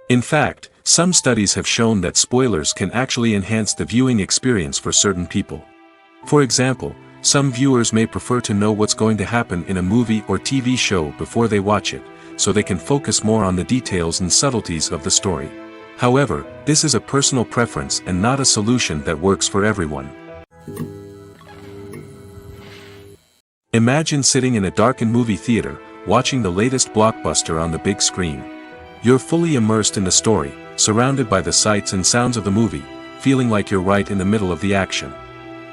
In fact, some studies have shown that spoilers can actually enhance the viewing experience for certain people. For example, some viewers may prefer to know what's going to happen in a movie or TV show before they watch it, so they can focus more on the details and subtleties of the story. However, this is a personal preference and not a solution that works for everyone. Imagine sitting in a darkened movie theater, watching the latest blockbuster on the big screen. You're fully immersed in the story, surrounded by the sights and sounds of the movie, feeling like you're right in the middle of the action.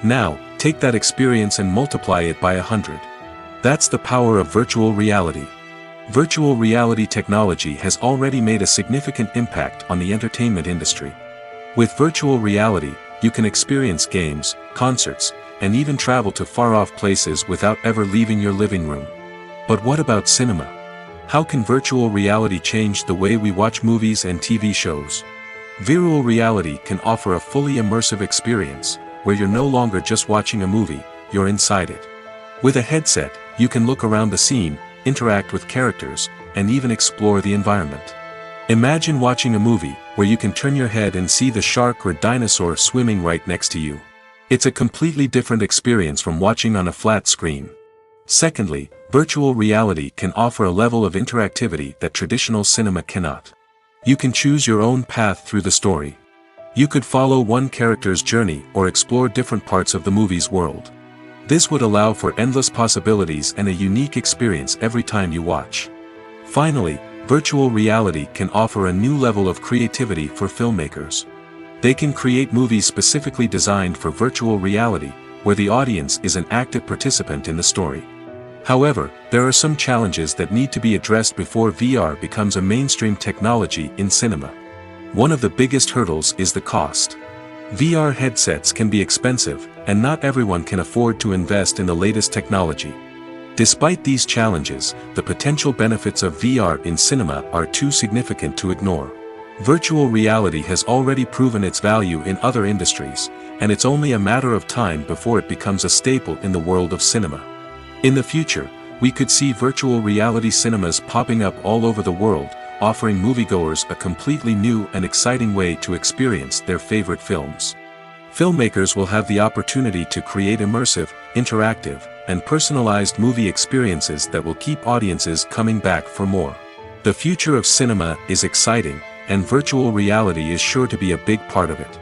Now, take that experience and multiply it by 100. That's the power of virtual reality. Virtual reality technology has already made a significant impact on the entertainment industry. With virtual reality, you can experience games, concerts, and even travel to far-off places without ever leaving your living room. But what about cinema? How can virtual reality change the way we watch movies and TV shows? Virtual reality can offer a fully immersive experience, where you're no longer just watching a movie, you're inside it. With a headset, you can look around the scene, interact with characters, and even explore the environment. Imagine watching a movie where you can turn your head and see the shark or dinosaur swimming right next to you. It's a completely different experience from watching on a flat screen. Secondly, virtual reality can offer a level of interactivity that traditional cinema cannot. You can choose your own path through the story. You could follow one character's journey or explore different parts of the movie's world. This would allow for endless possibilities and a unique experience every time you watch. Finally, virtual reality can offer a new level of creativity for filmmakers. They can create movies specifically designed for virtual reality, where the audience is an active participant in the story. However, there are some challenges that need to be addressed before VR becomes a mainstream technology in cinema. One of the biggest hurdles is the cost. VR headsets can be expensive, and not everyone can afford to invest in the latest technology. Despite these challenges, the potential benefits of VR in cinema are too significant to ignore. Virtual reality has already proven its value in other industries, and it's only a matter of time before it becomes a staple in the world of cinema. In the future, we could see virtual reality cinemas popping up all over the world, offering moviegoers a completely new and exciting way to experience their favorite films. Filmmakers will have the opportunity to create immersive, interactive, and personalized movie experiences that will keep audiences coming back for more. The future of cinema is exciting, and virtual reality is sure to be a big part of it.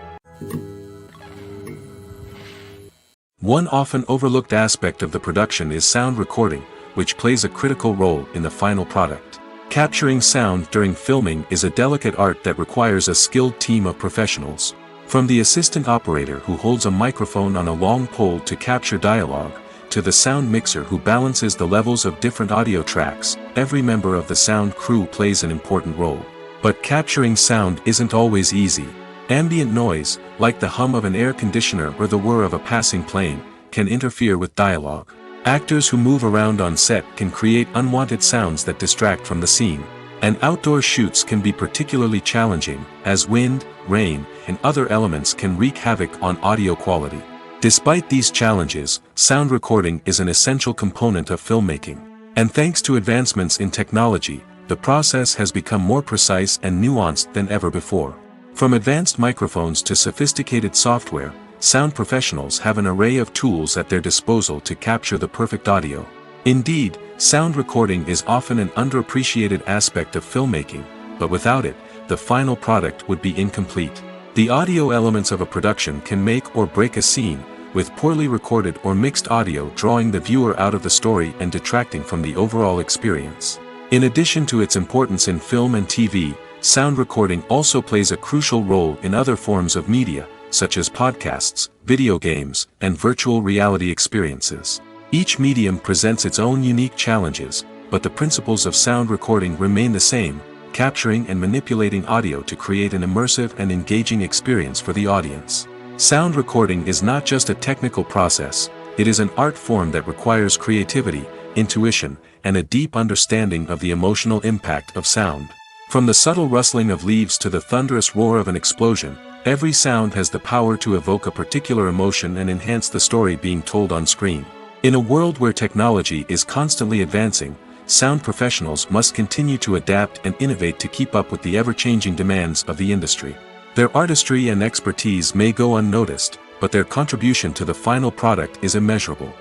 One often overlooked aspect of the production is sound recording, which plays a critical role in the final product. Capturing sound during filming is a delicate art that requires a skilled team of professionals. From the assistant operator who holds a microphone on a long pole to capture dialogue, to the sound mixer who balances the levels of different audio tracks, every member of the sound crew plays an important role. But capturing sound isn't always easy. Ambient noise, like the hum of an air conditioner or the whir of a passing plane, can interfere with dialogue. Actors who move around on set can create unwanted sounds that distract from the scene. And outdoor shoots can be particularly challenging, as wind, rain, and other elements can wreak havoc on audio quality. Despite these challenges, sound recording is an essential component of filmmaking. And thanks to advancements in technology, the process has become more precise and nuanced than ever before. From advanced microphones to sophisticated software, sound professionals have an array of tools at their disposal to capture the perfect audio. Indeed, sound recording is often an underappreciated aspect of filmmaking, but without it, the final product would be incomplete. The audio elements of a production can make or break a scene, with poorly recorded or mixed audio drawing the viewer out of the story and detracting from the overall experience. In addition to its importance in film and TV, sound recording also plays a crucial role in other forms of media, such as podcasts, video games, and virtual reality experiences. Each medium presents its own unique challenges, but the principles of sound recording remain the same: capturing and manipulating audio to create an immersive and engaging experience for the audience. Sound recording is not just a technical process, it is an art form that requires creativity, intuition, and a deep understanding of the emotional impact of sound. From the subtle rustling of leaves to the thunderous roar of an explosion, every sound has the power to evoke a particular emotion and enhance the story being told on screen. In a world where technology is constantly advancing, sound professionals must continue to adapt and innovate to keep up with the ever-changing demands of the industry. Their artistry and expertise may go unnoticed, but their contribution to the final product is immeasurable.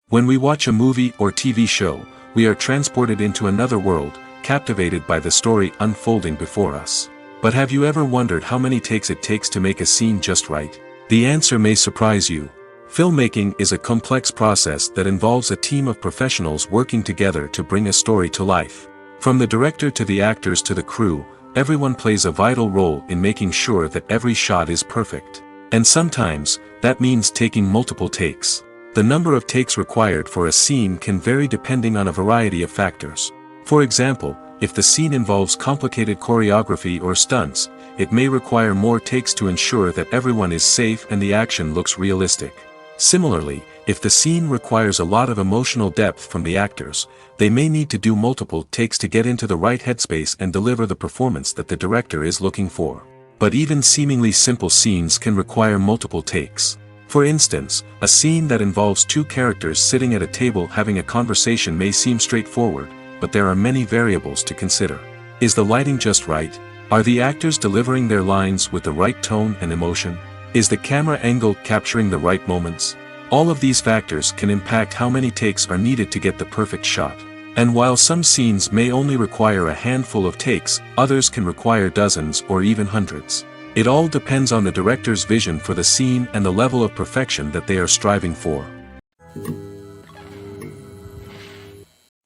When we watch a movie or TV show, we are transported into another world, captivated by the story unfolding before us. But have you ever wondered how many takes it takes to make a scene just right? The answer may surprise you. Filmmaking is a complex process that involves a team of professionals working together to bring a story to life. From the director to the actors to the crew, everyone plays a vital role in making sure that every shot is perfect. And sometimes, that means taking multiple takes. The number of takes required for a scene can vary depending on a variety of factors. For example, if the scene involves complicated choreography or stunts, it may require more takes to ensure that everyone is safe and the action looks realistic. Similarly, if the scene requires a lot of emotional depth from the actors, they may need to do multiple takes to get into the right headspace and deliver the performance that the director is looking for. But even seemingly simple scenes can require multiple takes. For instance, a scene that involves two characters sitting at a table having a conversation may seem straightforward, but there are many variables to consider. Is the lighting just right? Are the actors delivering their lines with the right tone and emotion? Is the camera angle capturing the right moments? All of these factors can impact how many takes are needed to get the perfect shot. And while some scenes may only require a handful of takes, others can require dozens or even hundreds. It all depends on the director's vision for the scene and the level of perfection that they are striving for.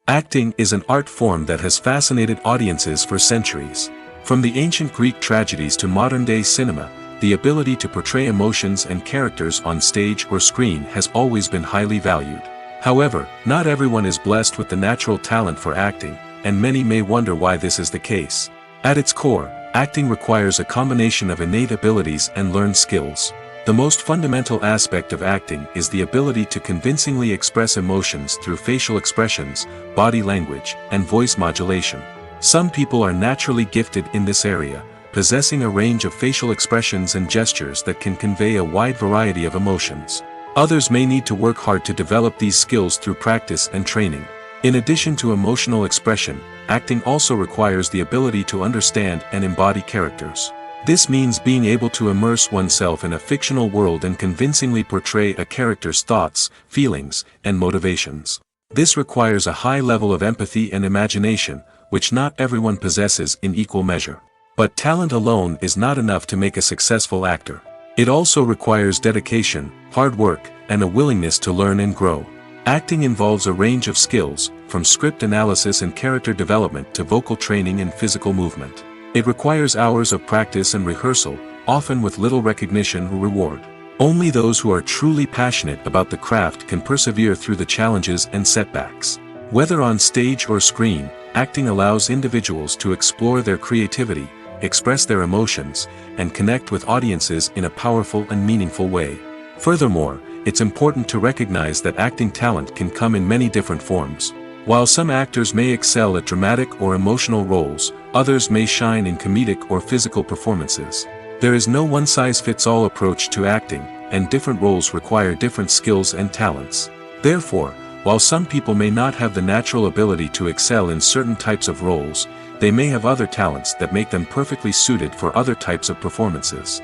Acting is an art form that has fascinated audiences for centuries. From the ancient Greek tragedies to modern-day cinema, the ability to portray emotions and characters on stage or screen has always been highly valued. However, not everyone is blessed with the natural talent for acting, and many may wonder why this is the case. At its core, acting requires a combination of innate abilities and learned skills. The most fundamental aspect of acting is the ability to convincingly express emotions through facial expressions, body language, and voice modulation. Some people are naturally gifted in this area, possessing a range of facial expressions and gestures that can convey a wide variety of emotions. Others may need to work hard to develop these skills through practice and training. In addition to emotional expression, acting also requires the ability to understand and embody characters. This means being able to immerse oneself in a fictional world and convincingly portray a character's thoughts, feelings, and motivations. This requires a high level of empathy and imagination, which not everyone possesses in equal measure. But talent alone is not enough to make a successful actor. It also requires dedication, hard work, and a willingness to learn and grow. Acting involves a range of skills, from script analysis and character development to vocal training and physical movement. It requires hours of practice and rehearsal, often with little recognition or reward. Only those who are truly passionate about the craft can persevere through the challenges and setbacks. Whether on stage or screen, acting allows individuals to explore their creativity, express their emotions, and connect with audiences in a powerful and meaningful way. Furthermore, it's important to recognize that acting talent can come in many different forms. While some actors may excel at dramatic or emotional roles, others may shine in comedic or physical performances. There is no one-size-fits-all approach to acting, and different roles require different skills and talents. Therefore, while some people may not have the natural ability to excel in certain types of roles, they may have other talents that make them perfectly suited for other types of performances.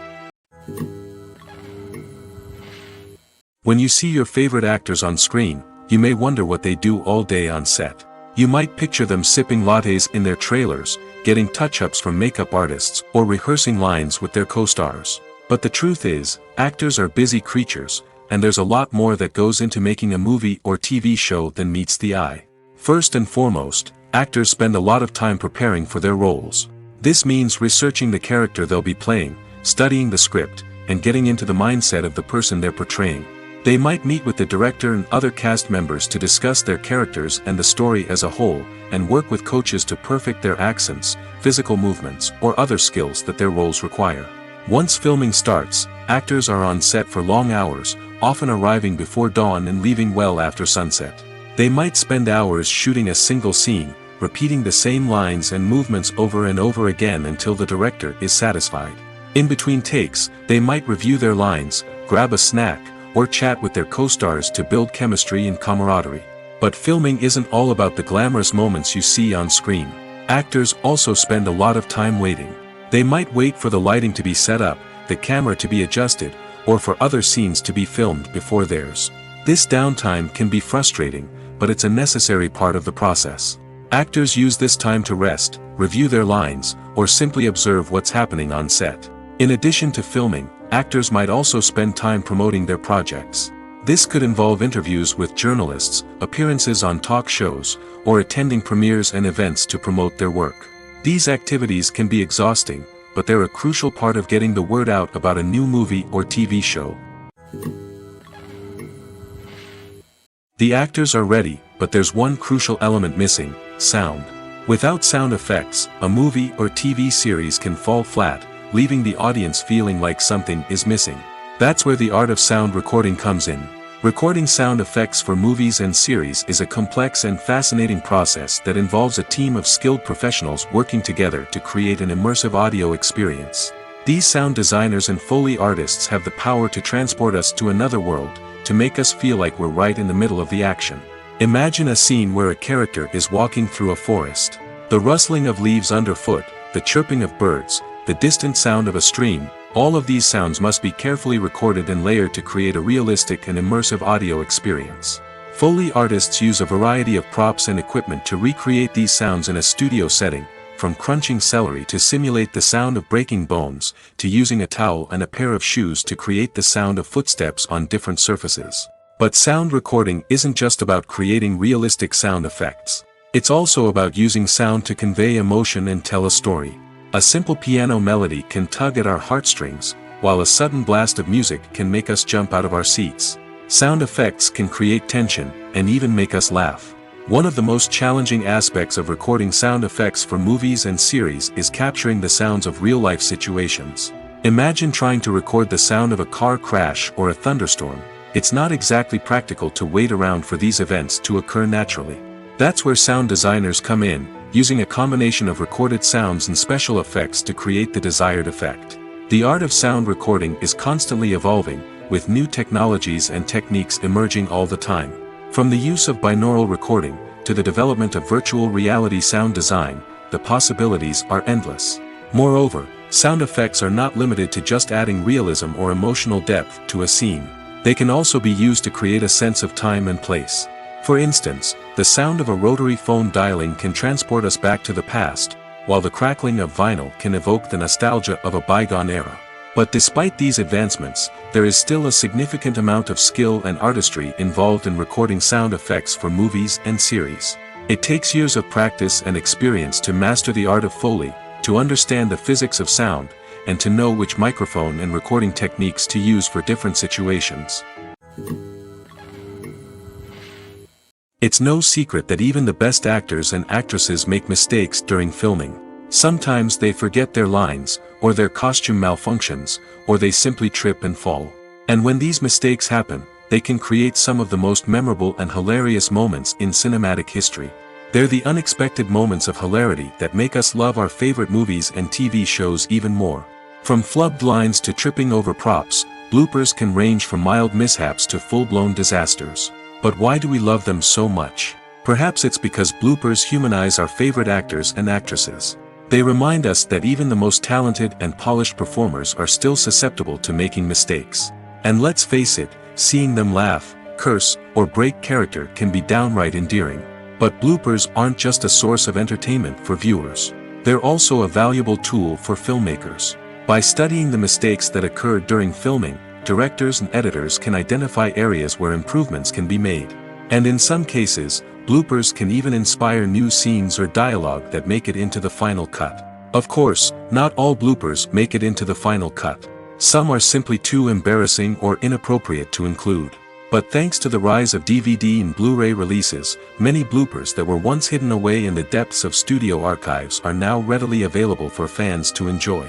When you see your favorite actors on screen, you may wonder what they do all day on set. You might picture them sipping lattes in their trailers, getting touch-ups from makeup artists, or rehearsing lines with their co-stars. But the truth is, actors are busy creatures, and there's a lot more that goes into making a movie or TV show than meets the eye. First and foremost, actors spend a lot of time preparing for their roles. This means researching the character they'll be playing, studying the script, and getting into the mindset of the person they're portraying. They might meet with the director and other cast members to discuss their characters and the story as a whole, and work with coaches to perfect their accents, physical movements, or other skills that their roles require. Once filming starts, actors are on set for long hours, often arriving before dawn and leaving well after sunset. They might spend hours shooting a single scene, repeating the same lines and movements over and over again until the director is satisfied. In between takes, they might review their lines, grab a snack, or chat with their co-stars to build chemistry and camaraderie. But filming isn't all about the glamorous moments you see on screen. Actors also spend a lot of time waiting. They might wait for the lighting to be set up, the camera to be adjusted, or for other scenes to be filmed before theirs. This downtime can be frustrating, but it's a necessary part of the process. Actors use this time to rest, review their lines, or simply observe what's happening on set. In addition to filming, actors might also spend time promoting their projects. This could involve interviews with journalists, appearances on talk shows, or attending premieres and events to promote their work. These activities can be exhausting, but they're a crucial part of getting the word out about a new movie or TV show. The actors are ready, but there's one crucial element missing: sound. Without sound effects, a movie or TV series can fall flat, leaving the audience feeling like something is missing. That's where the art of sound recording comes in. Recording sound effects for movies and series is a complex and fascinating process that involves a team of skilled professionals working together to create an immersive audio experience. These sound designers and Foley artists have the power to transport us to another world, to make us feel like we're right in the middle of the action. Imagine a scene where a character is walking through a forest. The rustling of leaves underfoot, the chirping of birds, the distant sound of a stream, all of these sounds must be carefully recorded and layered to create a realistic and immersive audio experience. Foley artists use a variety of props and equipment to recreate these sounds in a studio setting, from crunching celery to simulate the sound of breaking bones, to using a towel and a pair of shoes to create the sound of footsteps on different surfaces. But sound recording isn't just about creating realistic sound effects. It's also about using sound to convey emotion and tell a story. A simple piano melody can tug at our heartstrings, while a sudden blast of music can make us jump out of our seats. Sound effects can create tension, and even make us laugh. One of the most challenging aspects of recording sound effects for movies and series is capturing the sounds of real-life situations. Imagine trying to record the sound of a car crash or a thunderstorm. It's not exactly practical to wait around for these events to occur naturally. That's where sound designers come in, using a combination of recorded sounds and special effects to create the desired effect. The art of sound recording is constantly evolving, with new technologies and techniques emerging all the time. From the use of binaural recording, to the development of virtual reality sound design, the possibilities are endless. Moreover, sound effects are not limited to just adding realism or emotional depth to a scene. They can also be used to create a sense of time and place. For instance, the sound of a rotary phone dialing can transport us back to the past, while the crackling of vinyl can evoke the nostalgia of a bygone era. But despite these advancements, there is still a significant amount of skill and artistry involved in recording sound effects for movies and series. It takes years of practice and experience to master the art of Foley, to understand the physics of sound, and to know which microphone and recording techniques to use for different situations. It's no secret that even the best actors and actresses make mistakes during filming. Sometimes they forget their lines, or their costume malfunctions, or they simply trip and fall. And when these mistakes happen, they can create some of the most memorable and hilarious moments in cinematic history. They're the unexpected moments of hilarity that make us love our favorite movies and TV shows even more. From flubbed lines to tripping over props, bloopers can range from mild mishaps to full-blown disasters. But why do we love them so much? Perhaps it's because bloopers humanize our favorite actors and actresses. They remind us that even the most talented and polished performers are still susceptible to making mistakes. And let's face it, seeing them laugh, curse, or break character can be downright endearing. But bloopers aren't just a source of entertainment for viewers. They're also a valuable tool for filmmakers. By studying the mistakes that occur during filming, directors and editors can identify areas where improvements can be made. And in some cases, bloopers can even inspire new scenes or dialogue that make it into the final cut. Of course, not all bloopers make it into the final cut. Some are simply too embarrassing or inappropriate to include. But thanks to the rise of DVD and Blu-ray releases, many bloopers that were once hidden away in the depths of studio archives are now readily available for fans to enjoy.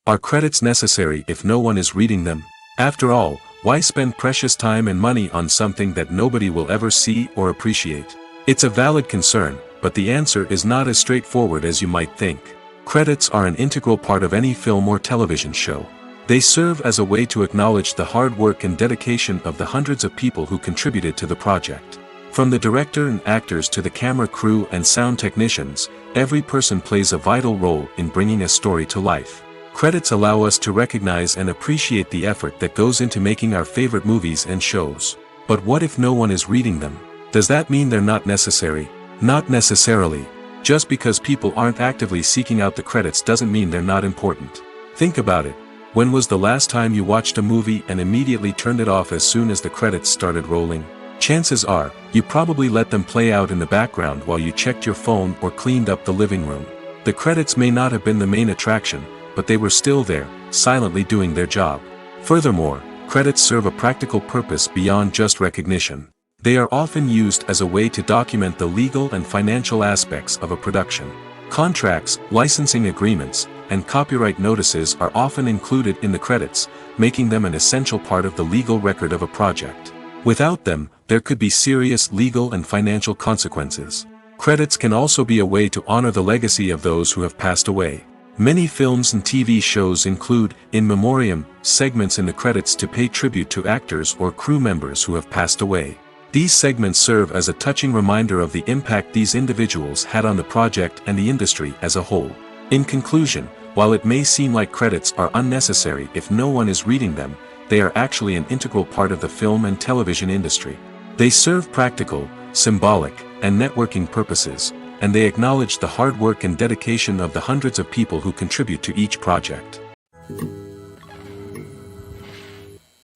Are credits necessary if no one is reading them? After all, why spend precious time and money on something that nobody will ever see or appreciate? It's a valid concern, but the answer is not as straightforward as you might think. Credits are an integral part of any film or television show. They serve as a way to acknowledge the hard work and dedication of the hundreds of people who contributed to the project. From the director and actors to the camera crew and sound technicians, every person plays a vital role in bringing a story to life. Credits allow us to recognize and appreciate the effort that goes into making our favorite movies and shows. But what if no one is reading them? Does that mean they're not necessary? Not necessarily. Just because people aren't actively seeking out the credits doesn't mean they're not important. Think about it. When was the last time you watched a movie and immediately turned it off as soon as the credits started rolling? Chances are, you probably let them play out in the background while you checked your phone or cleaned up the living room. The credits may not have been the main attraction, but they were still there, silently doing their job. Furthermore, credits serve a practical purpose beyond just recognition. They are often used as a way to document the legal and financial aspects of a production. Contracts, licensing agreements, and copyright notices are often included in the credits, making them an essential part of the legal record of a project. Without them, there could be serious legal and financial consequences. Credits can also be a way to honor the legacy of those who have passed away. Many films and TV shows include in memoriam segments in the credits to pay tribute to actors or crew members who have passed away. These segments serve as a touching reminder of the impact these individuals had on the project and the industry as a whole. In conclusion, while it may seem like credits are unnecessary if no one is reading them, they are actually an integral part of the film and television industry. They serve practical, symbolic, and networking purposes, and they acknowledge the hard work and dedication of the hundreds of people who contribute to each project.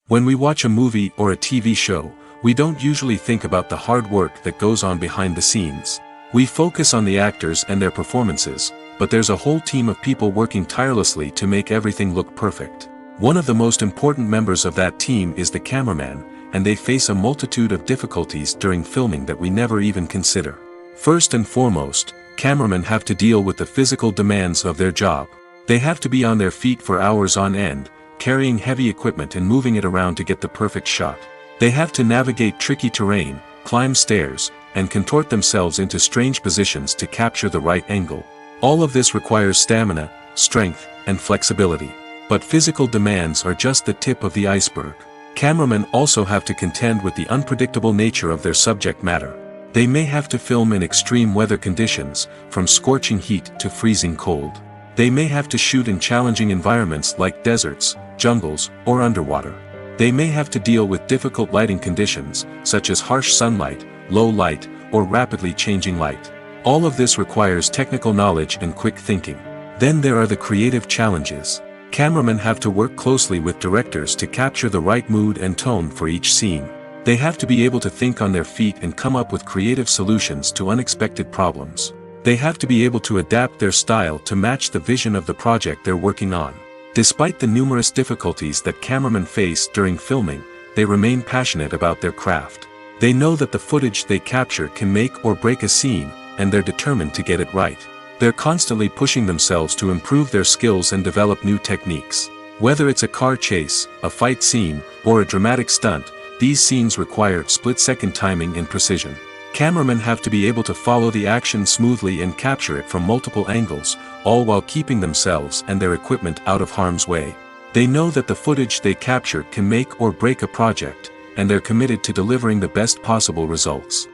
When we watch a movie or a TV show, we don't usually think about the hard work that goes on behind the scenes. We focus on the actors and their performances, but there's a whole team of people working tirelessly to make everything look perfect. One of the most important members of that team is the cameraman, and they face a multitude of difficulties during filming that we never even consider. First and foremost, cameramen have to deal with the physical demands of their job. They have to be on their feet for hours on end, carrying heavy equipment and moving it around to get the perfect shot. They have to navigate tricky terrain, climb stairs, and contort themselves into strange positions to capture the right angle. All of this requires stamina, strength, and flexibility. But physical demands are just the tip of the iceberg. Cameramen also have to contend with the unpredictable nature of their subject matter. They may have to film in extreme weather conditions, from scorching heat to freezing cold. They may have to shoot in challenging environments like deserts, jungles, or underwater. They may have to deal with difficult lighting conditions, such as harsh sunlight, low light, or rapidly changing light. All of this requires technical knowledge and quick thinking. Then there are the creative challenges. Cameramen have to work closely with directors to capture the right mood and tone for each scene. They have to be able to think on their feet and come up with creative solutions to unexpected problems. They have to be able to adapt their style to match the vision of the project they're working on. Despite the numerous difficulties that cameramen face during filming, they remain passionate about their craft. They know that the footage they capture can make or break a scene, and they're determined to get it right. They're constantly pushing themselves to improve their skills and develop new techniques. Whether it's a car chase, a fight scene, or a dramatic stunt, these scenes require split-second timing and precision. Cameramen have to be able to follow the action smoothly and capture it from multiple angles, all while keeping themselves and their equipment out of harm's way. They know that the footage they capture can make or break a project, and they're committed to delivering the best possible results.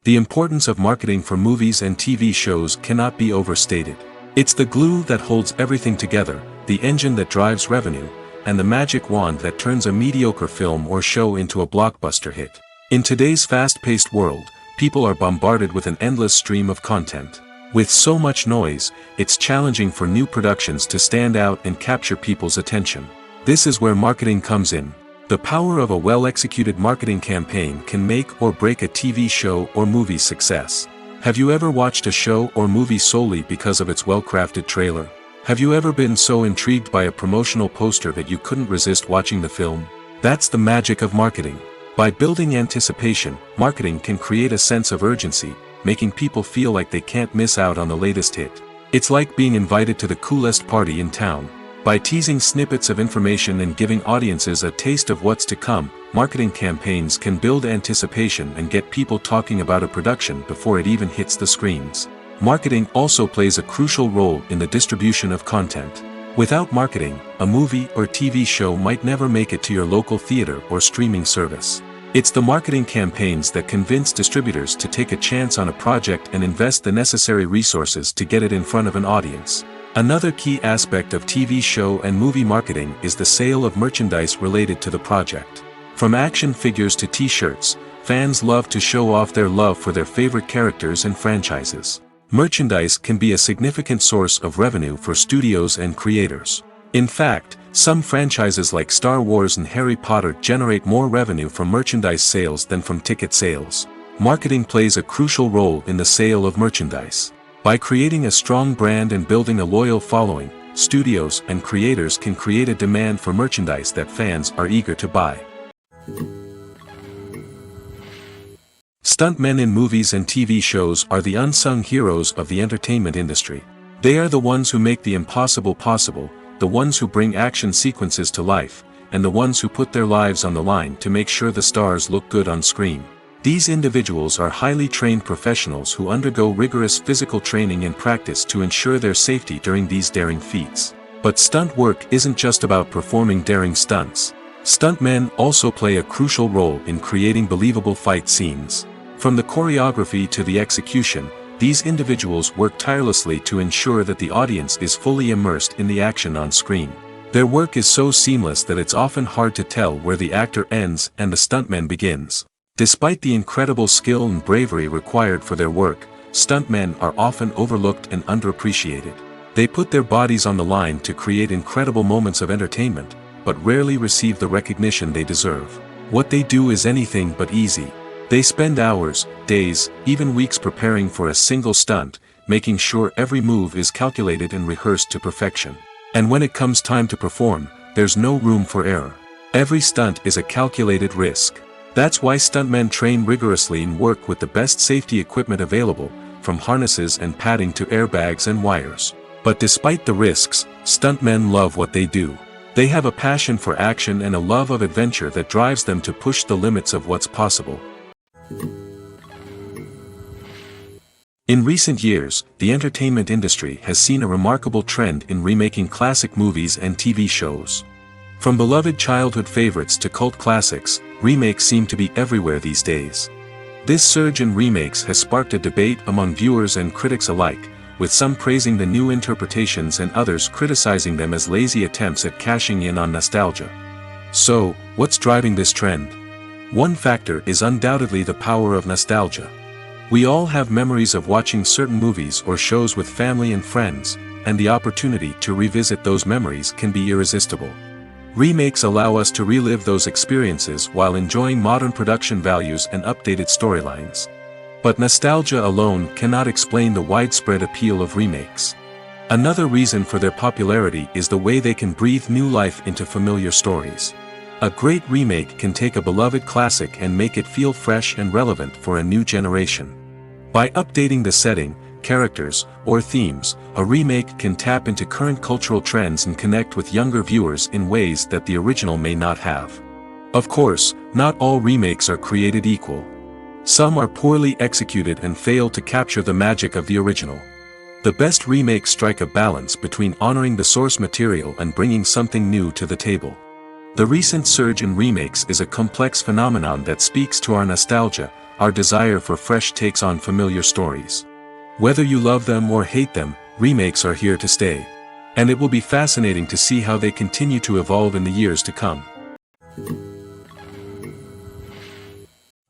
The importance of marketing for movies and TV shows cannot be overstated. It's the glue that holds everything together, the engine that drives revenue, and the magic wand that turns a mediocre film or show into a blockbuster hit. In today's fast-paced world, people are bombarded with an endless stream of content. With so much noise, it's challenging for new productions to stand out and capture people's attention. This is where marketing comes in. The power of a well-executed marketing campaign can make or break a TV show or movie's success. Have you ever watched a show or movie solely because of its well-crafted trailer? Have you ever been so intrigued by a promotional poster that you couldn't resist watching the film? That's the magic of marketing. By building anticipation, marketing can create a sense of urgency, making people feel like they can't miss out on the latest hit. It's like being invited to the coolest party in town. By teasing snippets of information and giving audiences a taste of what's to come, marketing campaigns can build anticipation and get people talking about a production before it even hits the screens. Marketing also plays a crucial role in the distribution of content. Without marketing, a movie or TV show might never make it to your local theater or streaming service. It's the marketing campaigns that convince distributors to take a chance on a project and invest the necessary resources to get it in front of an audience. Another key aspect of TV show and movie marketing is the sale of merchandise related to the project. From action figures to t-shirts, fans love to show off their love for their favorite characters and franchises. Merchandise can be a significant source of revenue for studios and creators. In fact, some franchises like Star Wars and Harry Potter generate more revenue from merchandise sales than from ticket sales. Marketing plays a crucial role in the sale of merchandise. By creating a strong brand and building a loyal following, studios and creators can create a demand for merchandise that fans are eager to buy. Stuntmen in movies and TV shows are the unsung heroes of the entertainment industry. They are the ones who make the impossible possible, the ones who bring action sequences to life, and the ones who put their lives on the line to make sure the stars look good on screen. These individuals are highly trained professionals who undergo rigorous physical training and practice to ensure their safety during these daring feats. But stunt work isn't just about performing daring stunts. Stuntmen also play a crucial role in creating believable fight scenes. From the choreography to the execution, these individuals work tirelessly to ensure that the audience is fully immersed in the action on screen. Their work is so seamless that it's often hard to tell where the actor ends and the stuntman begins. Despite the incredible skill and bravery required for their work, stuntmen are often overlooked and underappreciated. They put their bodies on the line to create incredible moments of entertainment, but rarely receive the recognition they deserve. What they do is anything but easy. They spend hours, days, even weeks preparing for a single stunt, making sure every move is calculated and rehearsed to perfection. And when it comes time to perform, there's no room for error. Every stunt is a calculated risk. That's why stuntmen train rigorously and work with the best safety equipment available, from harnesses and padding to airbags and wires. But despite the risks, stuntmen love what they do. They have a passion for action and a love of adventure that drives them to push the limits of what's possible. In recent years, the entertainment industry has seen a remarkable trend in remaking classic movies and TV shows. From beloved childhood favorites to cult classics, remakes seem to be everywhere these days. This surge in remakes has sparked a debate among viewers and critics alike, with some praising the new interpretations and others criticizing them as lazy attempts at cashing in on nostalgia. So, what's driving this trend? One factor is undoubtedly the power of nostalgia. We all have memories of watching certain movies or shows with family and friends, and the opportunity to revisit those memories can be irresistible. Remakes allow us to relive those experiences while enjoying modern production values and updated storylines. But nostalgia alone cannot explain the widespread appeal of remakes. Another reason for their popularity is the way they can breathe new life into familiar stories. A great remake can take a beloved classic and make it feel fresh and relevant for a new generation. By updating the setting, characters, or themes, a remake can tap into current cultural trends and connect with younger viewers in ways that the original may not have. Of course, not all remakes are created equal. Some are poorly executed and fail to capture the magic of the original. The best remakes strike a balance between honoring the source material and bringing something new to the table. The recent surge in remakes is a complex phenomenon that speaks to our nostalgia, our desire for fresh takes on familiar stories. Whether you love them or hate them, remakes are here to stay. And it will be fascinating to see how they continue to evolve in the years to come.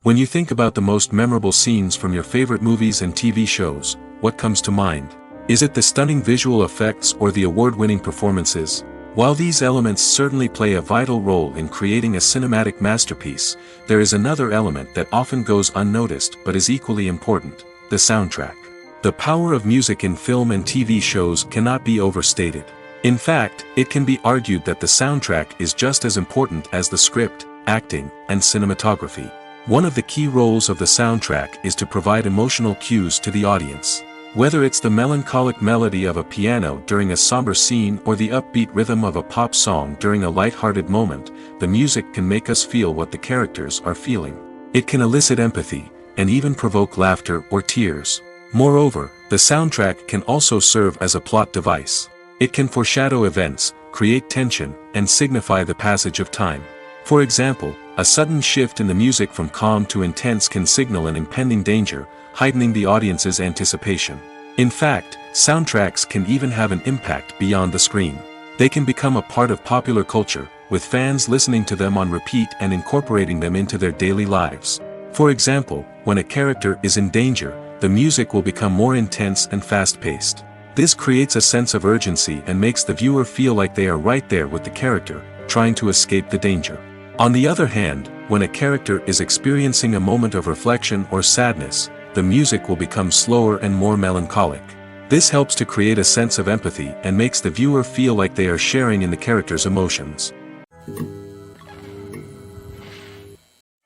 When you think about the most memorable scenes from your favorite movies and TV shows, what comes to mind? Is it the stunning visual effects or the award-winning performances? While these elements certainly play a vital role in creating a cinematic masterpiece, there is another element that often goes unnoticed but is equally important: the soundtrack. The power of music in film and TV shows cannot be overstated. In fact, it can be argued that the soundtrack is just as important as the script, acting, and cinematography. One of the key roles of the soundtrack is to provide emotional cues to the audience. Whether it's the melancholic melody of a piano during a somber scene or the upbeat rhythm of a pop song during a light-hearted moment, the music can make us feel what the characters are feeling. It can elicit empathy, and even provoke laughter or tears. Moreover, the soundtrack can also serve as a plot device. It can foreshadow events, create tension, and signify the passage of time. For example, a sudden shift in the music from calm to intense can signal an impending danger, heightening the audience's anticipation. In fact, soundtracks can even have an impact beyond the screen. They can become a part of popular culture, with fans listening to them on repeat and incorporating them into their daily lives. For example, when a character is in danger, the music will become more intense and fast-paced. This creates a sense of urgency and makes the viewer feel like they are right there with the character, trying to escape the danger. On the other hand, when a character is experiencing a moment of reflection or sadness, the music will become slower and more melancholic. This helps to create a sense of empathy and makes the viewer feel like they are sharing in the character's emotions.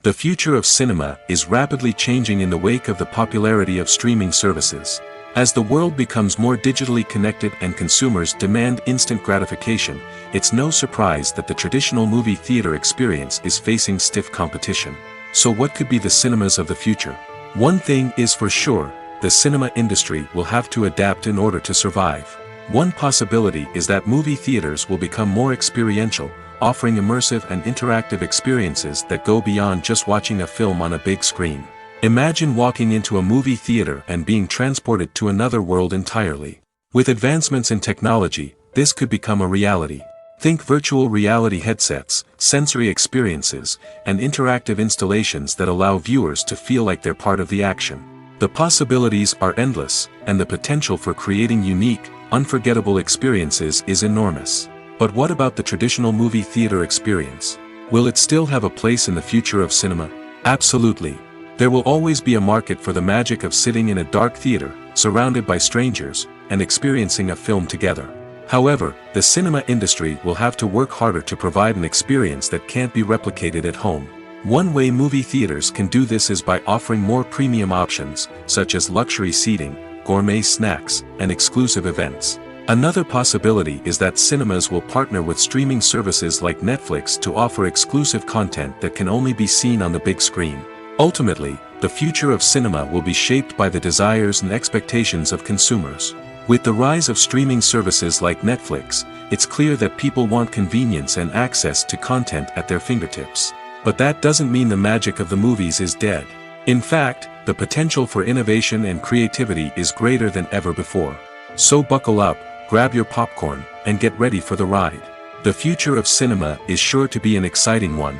The future of cinema is rapidly changing in the wake of the popularity of streaming services. As the world becomes more digitally connected and consumers demand instant gratification, it's no surprise that the traditional movie theater experience is facing stiff competition. So what could be the cinemas of the future? One thing is for sure, the cinema industry will have to adapt in order to survive. One possibility is that movie theaters will become more experiential, offering immersive and interactive experiences that go beyond just watching a film on a big screen. Imagine walking into a movie theater and being transported to another world entirely. With advancements in technology, this could become a reality. Think virtual reality headsets, sensory experiences, and interactive installations that allow viewers to feel like they're part of the action. The possibilities are endless, and the potential for creating unique, unforgettable experiences is enormous. But what about the traditional movie theater experience? Will it still have a place in the future of cinema? Absolutely. There will always be a market for the magic of sitting in a dark theater, surrounded by strangers, and experiencing a film together. However, the cinema industry will have to work harder to provide an experience that can't be replicated at home. One way movie theaters can do this is by offering more premium options, such as luxury seating, gourmet snacks, and exclusive events. Another possibility is that cinemas will partner with streaming services like Netflix to offer exclusive content that can only be seen on the big screen. Ultimately, the future of cinema will be shaped by the desires and expectations of consumers. With the rise of streaming services like Netflix, it's clear that people want convenience and access to content at their fingertips. But that doesn't mean the magic of the movies is dead. In fact, the potential for innovation and creativity is greater than ever before. So buckle up, grab your popcorn, and get ready for the ride. The future of cinema is sure to be an exciting one.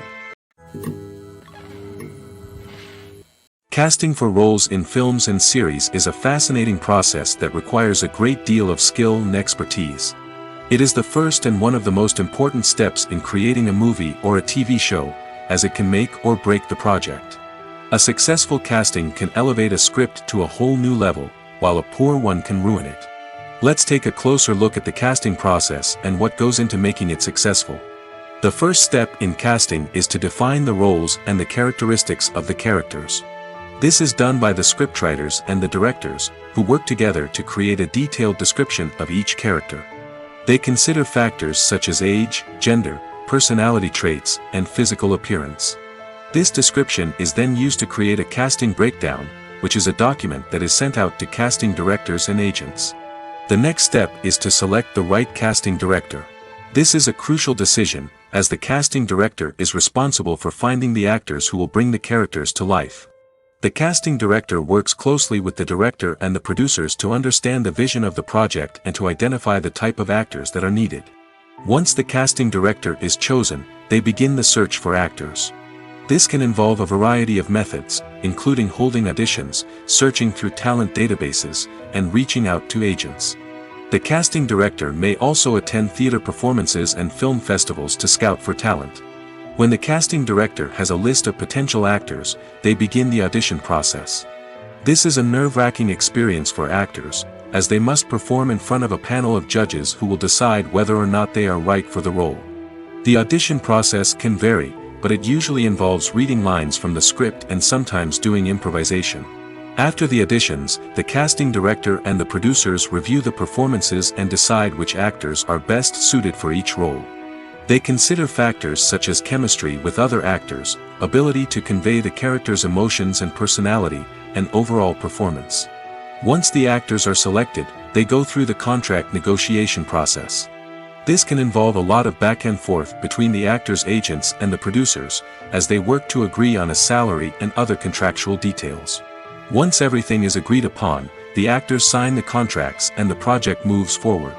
Casting for roles in films and series is a fascinating process that requires a great deal of skill and expertise. It is the first and one of the most important steps in creating a movie or a TV show, as it can make or break the project. A successful casting can elevate a script to a whole new level, while a poor one can ruin it. Let's take a closer look at the casting process and what goes into making it successful. The first step in casting is to define the roles and the characteristics of the characters. This is done by the scriptwriters and the directors, who work together to create a detailed description of each character. They consider factors such as age, gender, personality traits, and physical appearance. This description is then used to create a casting breakdown, which is a document that is sent out to casting directors and agents. The next step is to select the right casting director. This is a crucial decision, as the casting director is responsible for finding the actors who will bring the characters to life. The casting director works closely with the director and the producers to understand the vision of the project and to identify the type of actors that are needed. Once the casting director is chosen, they begin the search for actors. This can involve a variety of methods, including holding auditions, searching through talent databases, and reaching out to agents. The casting director may also attend theater performances and film festivals to scout for talent. When the casting director has a list of potential actors, they begin the audition process. This is a nerve-wracking experience for actors, as they must perform in front of a panel of judges who will decide whether or not they are right for the role. The audition process can vary, but it usually involves reading lines from the script and sometimes doing improvisation. After the auditions, the casting director and the producers review the performances and decide which actors are best suited for each role. They consider factors such as chemistry with other actors, ability to convey the character's emotions and personality, and overall performance. Once the actors are selected, they go through the contract negotiation process. This can involve a lot of back and forth between the actors' agents and the producers, as they work to agree on a salary and other contractual details. Once everything is agreed upon, the actors sign the contracts and the project moves forward.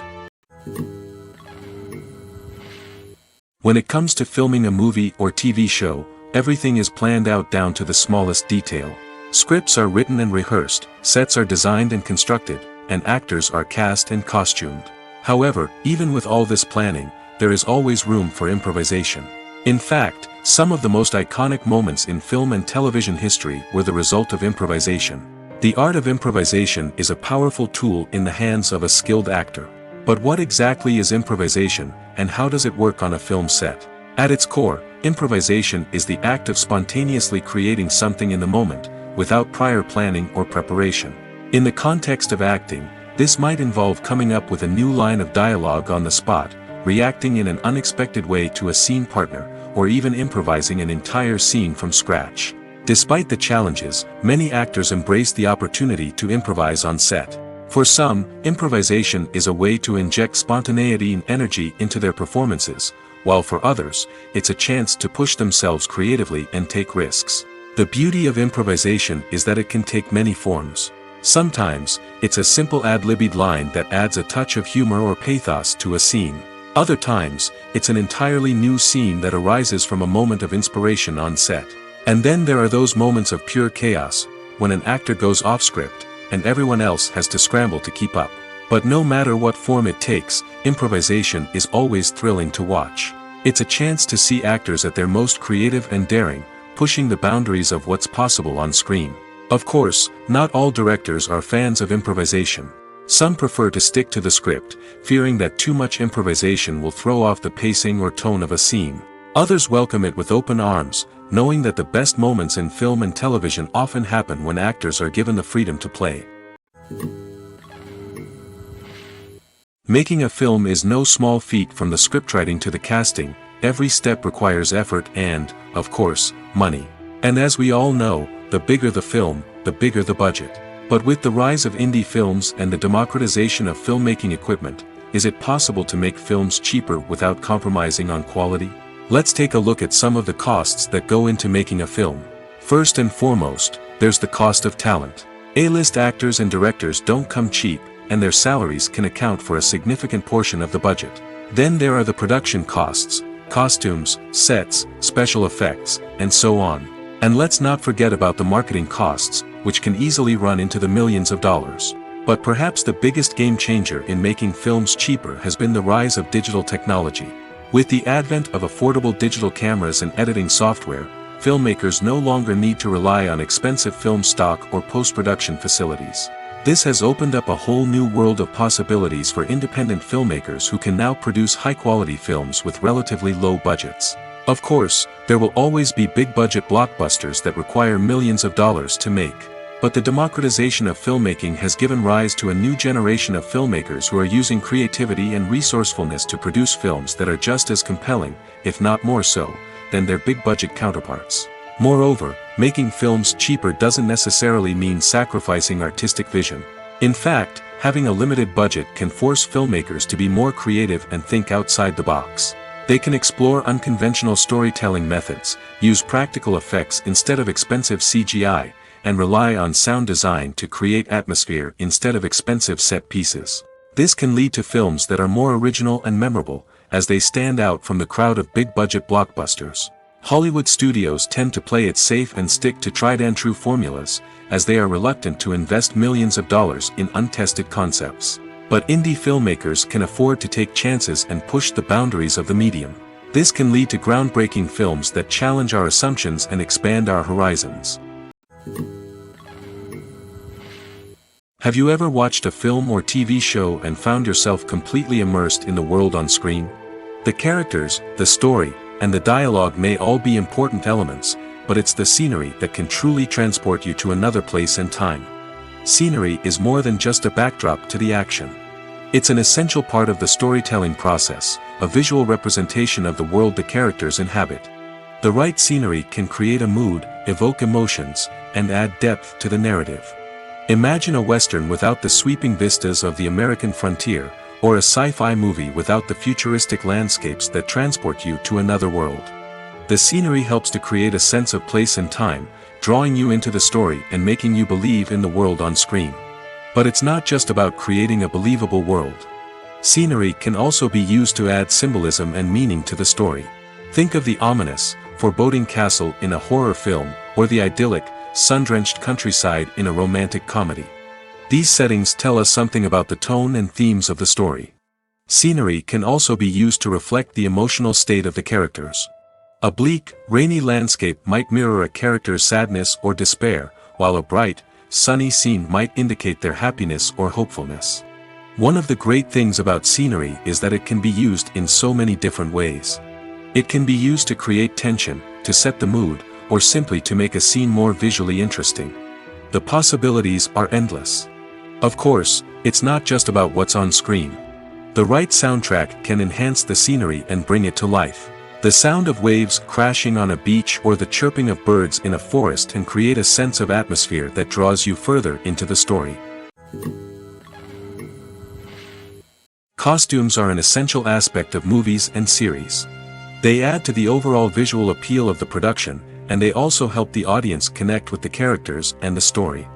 When it comes to filming a movie or TV show, everything is planned out down to the smallest detail. Scripts are written and rehearsed, sets are designed and constructed, and actors are cast and costumed. However, even with all this planning, there is always room for improvisation. In fact, some of the most iconic moments in film and television history were the result of improvisation. The art of improvisation is a powerful tool in the hands of a skilled actor. But what exactly is improvisation, and how does it work on a film set? At its core, improvisation is the act of spontaneously creating something in the moment, without prior planning or preparation. In the context of acting, this might involve coming up with a new line of dialogue on the spot, reacting in an unexpected way to a scene partner, or even improvising an entire scene from scratch. Despite the challenges, many actors embrace the opportunity to improvise on set. For some, improvisation is a way to inject spontaneity and energy into their performances, while for others, it's a chance to push themselves creatively and take risks. The beauty of improvisation is that it can take many forms. Sometimes, it's a simple ad-libbed line that adds a touch of humor or pathos to a scene. Other times, it's an entirely new scene that arises from a moment of inspiration on set. And then there are those moments of pure chaos, when an actor goes off script, and everyone else has to scramble to keep up. But no matter what form it takes, improvisation is always thrilling to watch. It's a chance to see actors at their most creative and daring, pushing the boundaries of what's possible on screen. Of course, not all directors are fans of improvisation. Some prefer to stick to the script, fearing that too much improvisation will throw off the pacing or tone of a scene. Others welcome it with open arms, knowing that the best moments in film and television often happen when actors are given the freedom to play. Making a film is no small feat. From the scriptwriting to the casting, every step requires effort and, of course, money. And as we all know, the bigger the film, the bigger the budget. But with the rise of indie films and the democratization of filmmaking equipment, is it possible to make films cheaper without compromising on quality? Let's take a look at some of the costs that go into making a film. First and foremost, there's the cost of talent. A-list actors and directors don't come cheap, and their salaries can account for a significant portion of the budget. Then there are the production costs, costumes, sets, special effects, and so on. And let's not forget about the marketing costs, which can easily run into the millions of dollars. But perhaps the biggest game changer in making films cheaper has been the rise of digital technology. With the advent of affordable digital cameras and editing software, filmmakers no longer need to rely on expensive film stock or post-production facilities. This has opened up a whole new world of possibilities for independent filmmakers who can now produce high-quality films with relatively low budgets. Of course, there will always be big-budget blockbusters that require millions of dollars to make. But the democratization of filmmaking has given rise to a new generation of filmmakers who are using creativity and resourcefulness to produce films that are just as compelling, if not more so, than their big-budget counterparts. Moreover, making films cheaper doesn't necessarily mean sacrificing artistic vision. In fact, having a limited budget can force filmmakers to be more creative and think outside the box. They can explore unconventional storytelling methods, use practical effects instead of expensive CGI, and rely on sound design to create atmosphere instead of expensive set pieces. This can lead to films that are more original and memorable, as they stand out from the crowd of big-budget blockbusters. Hollywood studios tend to play it safe and stick to tried-and-true formulas, as they are reluctant to invest millions of dollars in untested concepts. But indie filmmakers can afford to take chances and push the boundaries of the medium. This can lead to groundbreaking films that challenge our assumptions and expand our horizons. Have you ever watched a film or TV show and found yourself completely immersed in the world on screen? The characters, the story, and the dialogue may all be important elements, but it's the scenery that can truly transport you to another place and time. Scenery is more than just a backdrop to the action. It's an essential part of the storytelling process, a visual representation of the world the characters inhabit. The right scenery can create a mood, evoke emotions, and add depth to the narrative. Imagine a Western without the sweeping vistas of the American frontier, or a sci-fi movie without the futuristic landscapes that transport you to another world. The scenery helps to create a sense of place and time, drawing you into the story and making you believe in the world on screen. But it's not just about creating a believable world. Scenery can also be used to add symbolism and meaning to the story. Think of the ominous, foreboding castle in a horror film, or the idyllic, sun-drenched countryside in a romantic comedy. These settings tell us something about the tone and themes of the story. Scenery can also be used to reflect the emotional state of the characters. A bleak, rainy landscape might mirror a character's sadness or despair, while a bright, sunny scene might indicate their happiness or hopefulness. One of the great things about scenery is that it can be used in so many different ways. It can be used to create tension, to set the mood, or simply to make a scene more visually interesting. The possibilities are endless. Of course, it's not just about what's on screen. The right soundtrack can enhance the scenery and bring it to life. The sound of waves crashing on a beach or the chirping of birds in a forest can create a sense of atmosphere that draws you further into the story. Costumes are an essential aspect of movies and series. They add to the overall visual appeal of the production, and they also help the audience connect with the characters and the story.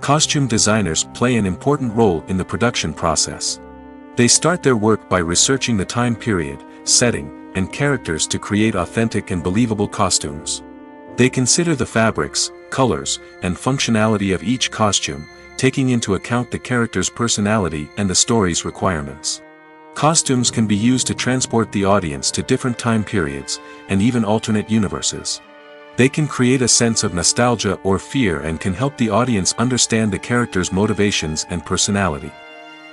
Costume designers play an important role in the production process. They start their work by researching the time period, setting, and characters to create authentic and believable costumes. They consider the fabrics, colors, and functionality of each costume, taking into account the character's personality and the story's requirements. Costumes can be used to transport the audience to different time periods, and even alternate universes. They can create a sense of nostalgia or fear and can help the audience understand the character's motivations and personality.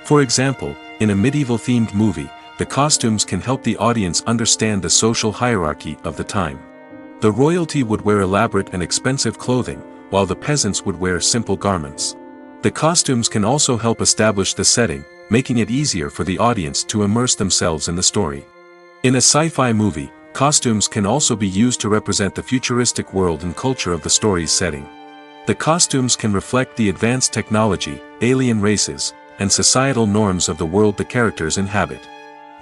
For example, in a medieval-themed movie, the costumes can help the audience understand the social hierarchy of the time. The royalty would wear elaborate and expensive clothing, while the peasants would wear simple garments. The costumes can also help establish the setting, making it easier for the audience to immerse themselves in the story. In a sci-fi movie, costumes can also be used to represent the futuristic world and culture of the story's setting. The costumes can reflect the advanced technology, alien races, and societal norms of the world the characters inhabit.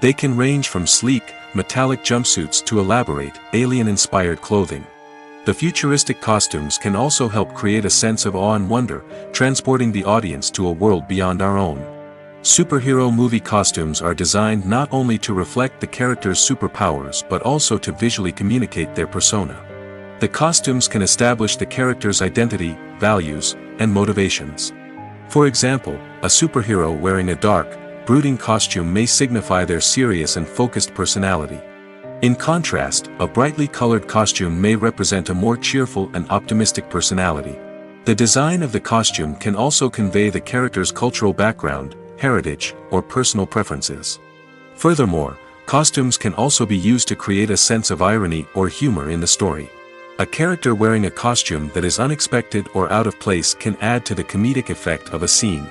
They can range from sleek, metallic jumpsuits to elaborate, alien-inspired clothing. The futuristic costumes can also help create a sense of awe and wonder, transporting the audience to a world beyond our own. Superhero movie costumes are designed not only to reflect the character's superpowers but also to visually communicate their persona. The costumes can establish the character's identity, values, and motivations. For example, a superhero wearing a dark, brooding costume may signify their serious and focused personality. In contrast, a brightly colored costume may represent a more cheerful and optimistic personality. The design of the costume can also convey the character's cultural background, heritage, or personal preferences. Furthermore, costumes can also be used to create a sense of irony or humor in the story. A character wearing a costume that is unexpected or out of place can add to the comedic effect of a scene.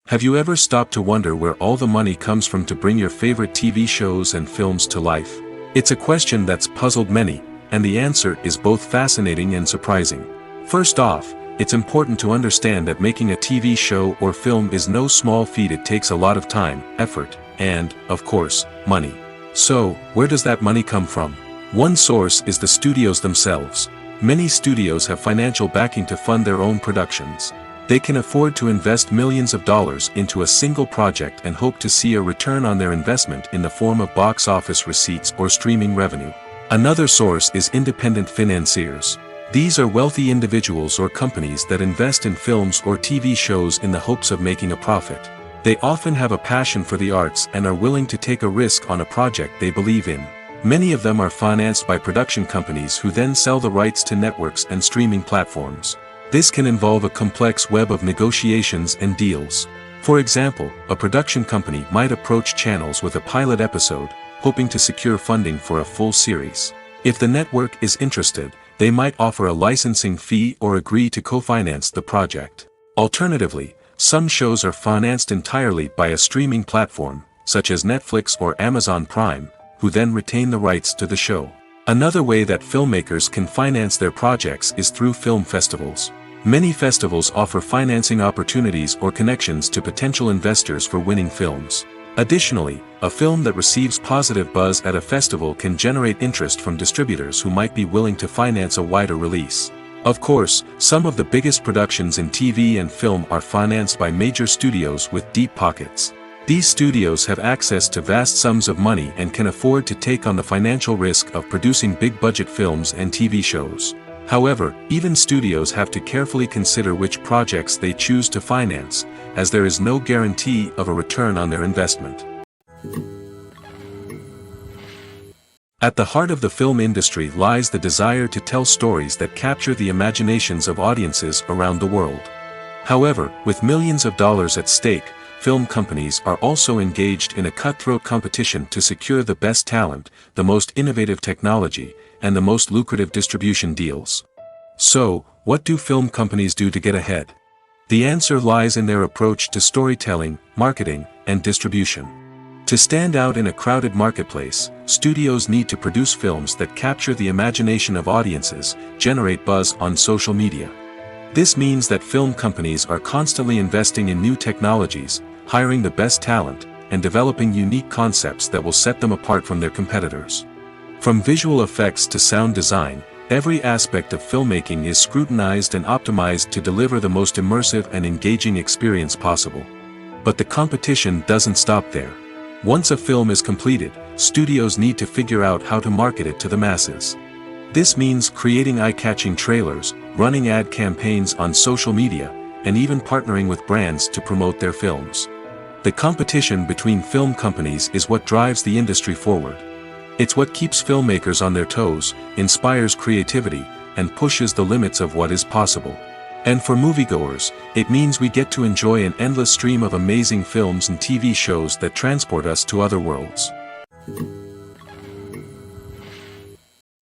Have you ever stopped to wonder where all the money comes from to bring your favorite TV shows and films to life? It's a question that's puzzled many, and the answer is both fascinating and surprising. First off, it's important to understand that making a TV show or film is no small feat. It takes a lot of time, effort, and, of course, money. So, where does that money come from? One source is the studios themselves. Many studios have financial backing to fund their own productions. They can afford to invest millions of dollars into a single project and hope to see a return on their investment in the form of box office receipts or streaming revenue. Another source is independent financiers. These are wealthy individuals or companies that invest in films or TV shows in the hopes of making a profit. They often have a passion for the arts and are willing to take a risk on a project they believe in. Many of them are financed by production companies who then sell the rights to networks and streaming platforms. This can involve a complex web of negotiations and deals. For example, a production company might approach channels with a pilot episode, hoping to secure funding for a full series. If the network is interested, they might offer a licensing fee or agree to co-finance the project. Alternatively, some shows are financed entirely by a streaming platform, such as Netflix or Amazon Prime, who then retain the rights to the show. Another way that filmmakers can finance their projects is through film festivals. Many festivals offer financing opportunities or connections to potential investors for winning films. Additionally, a film that receives positive buzz at a festival can generate interest from distributors who might be willing to finance a wider release. Of course, some of the biggest productions in TV and film are financed by major studios with deep pockets. These studios have access to vast sums of money and can afford to take on the financial risk of producing big-budget films and TV shows. However, even studios have to carefully consider which projects they choose to finance, as there is no guarantee of a return on their investment. At the heart of the film industry lies the desire to tell stories that capture the imaginations of audiences around the world. However, with millions of dollars at stake, film companies are also engaged in a cutthroat competition to secure the best talent, the most innovative technology, and the most lucrative distribution deals. So, what do film companies do to get ahead? The answer lies in their approach to storytelling, marketing, and distribution. To stand out in a crowded marketplace, studios need to produce films that capture the imagination of audiences, generate buzz on social media. This means that film companies are constantly investing in new technologies, hiring the best talent, and developing unique concepts that will set them apart from their competitors. From visual effects to sound design, every aspect of filmmaking is scrutinized and optimized to deliver the most immersive and engaging experience possible. But the competition doesn't stop there. Once a film is completed, studios need to figure out how to market it to the masses. This means creating eye-catching trailers, running ad campaigns on social media, and even partnering with brands to promote their films. The competition between film companies is what drives the industry forward. It's what keeps filmmakers on their toes, inspires creativity, and pushes the limits of what is possible. And for moviegoers, it means we get to enjoy an endless stream of amazing films and TV shows that transport us to other worlds.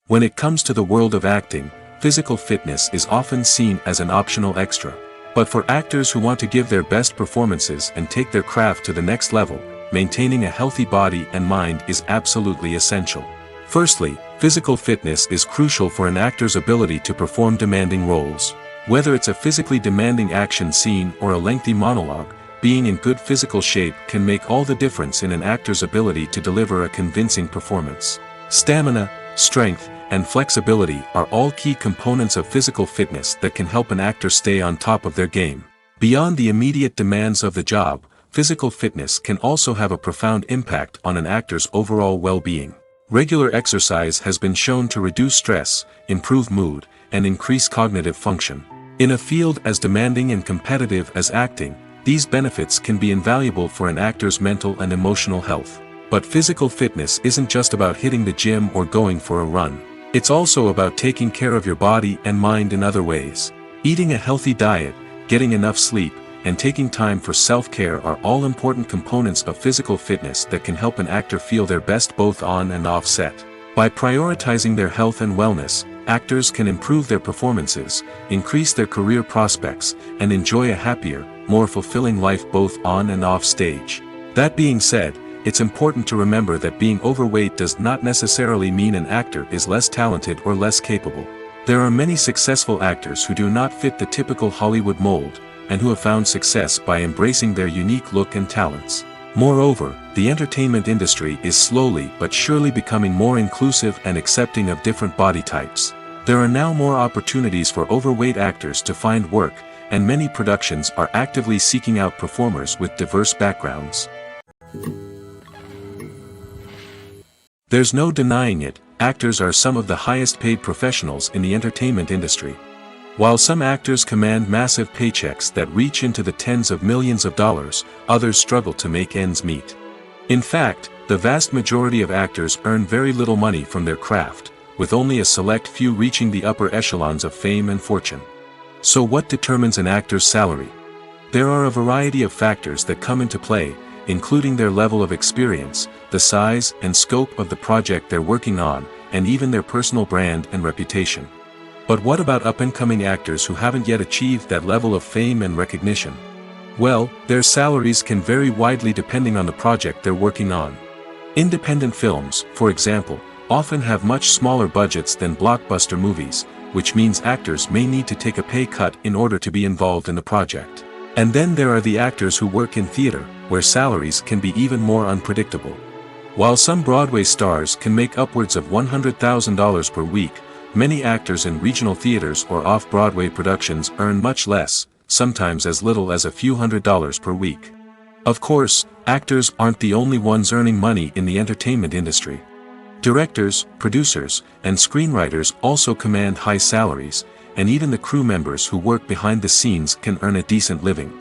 When it comes to the world of acting, physical fitness is often seen as an optional extra. But for actors who want to give their best performances and take their craft to the next level, maintaining a healthy body and mind is absolutely essential. Firstly, physical fitness is crucial for an actor's ability to perform demanding roles. Whether it's a physically demanding action scene or a lengthy monologue, being in good physical shape can make all the difference in an actor's ability to deliver a convincing performance. Stamina, strength, and flexibility are all key components of physical fitness that can help an actor stay on top of their game. Beyond the immediate demands of the job, physical fitness can also have a profound impact on an actor's overall well-being. Regular exercise has been shown to reduce stress, improve mood, and increase cognitive function. In a field as demanding and competitive as acting, these benefits can be invaluable for an actor's mental and emotional health. But physical fitness isn't just about hitting the gym or going for a run. It's also about taking care of your body and mind in other ways. Eating a healthy diet, getting enough sleep, and taking time for self-care are all important components of physical fitness that can help an actor feel their best both on and off set. By prioritizing their health and wellness, actors can improve their performances, increase their career prospects, and enjoy a happier, more fulfilling life both on and off stage. That being said, it's important to remember that being overweight does not necessarily mean an actor is less talented or less capable. There are many successful actors who do not fit the typical Hollywood mold, and who have found success by embracing their unique look and talents. Moreover, the entertainment industry is slowly but surely becoming more inclusive and accepting of different body types. There are now more opportunities for overweight actors to find work, and many productions are actively seeking out performers with diverse backgrounds. There's no denying it, actors are some of the highest paid professionals in the entertainment industry. While some actors command massive paychecks that reach into the tens of millions of dollars, others struggle to make ends meet. In fact, the vast majority of actors earn very little money from their craft, with only a select few reaching the upper echelons of fame and fortune. So what determines an actor's salary? There are a variety of factors that come into play, including their level of experience, the size and scope of the project they're working on, and even their personal brand and reputation. But what about up-and-coming actors who haven't yet achieved that level of fame and recognition? Well, their salaries can vary widely depending on the project they're working on. Independent films, for example, often have much smaller budgets than blockbuster movies, which means actors may need to take a pay cut in order to be involved in the project. And then there are the actors who work in theater, where salaries can be even more unpredictable. While some Broadway stars can make upwards of $100,000 per week, many actors in regional theaters or off-Broadway productions earn much less, sometimes as little as a few $100s per week. Of course, actors aren't the only ones earning money in the entertainment industry. Directors, producers, and screenwriters also command high salaries, and even the crew members who work behind the scenes can earn a decent living.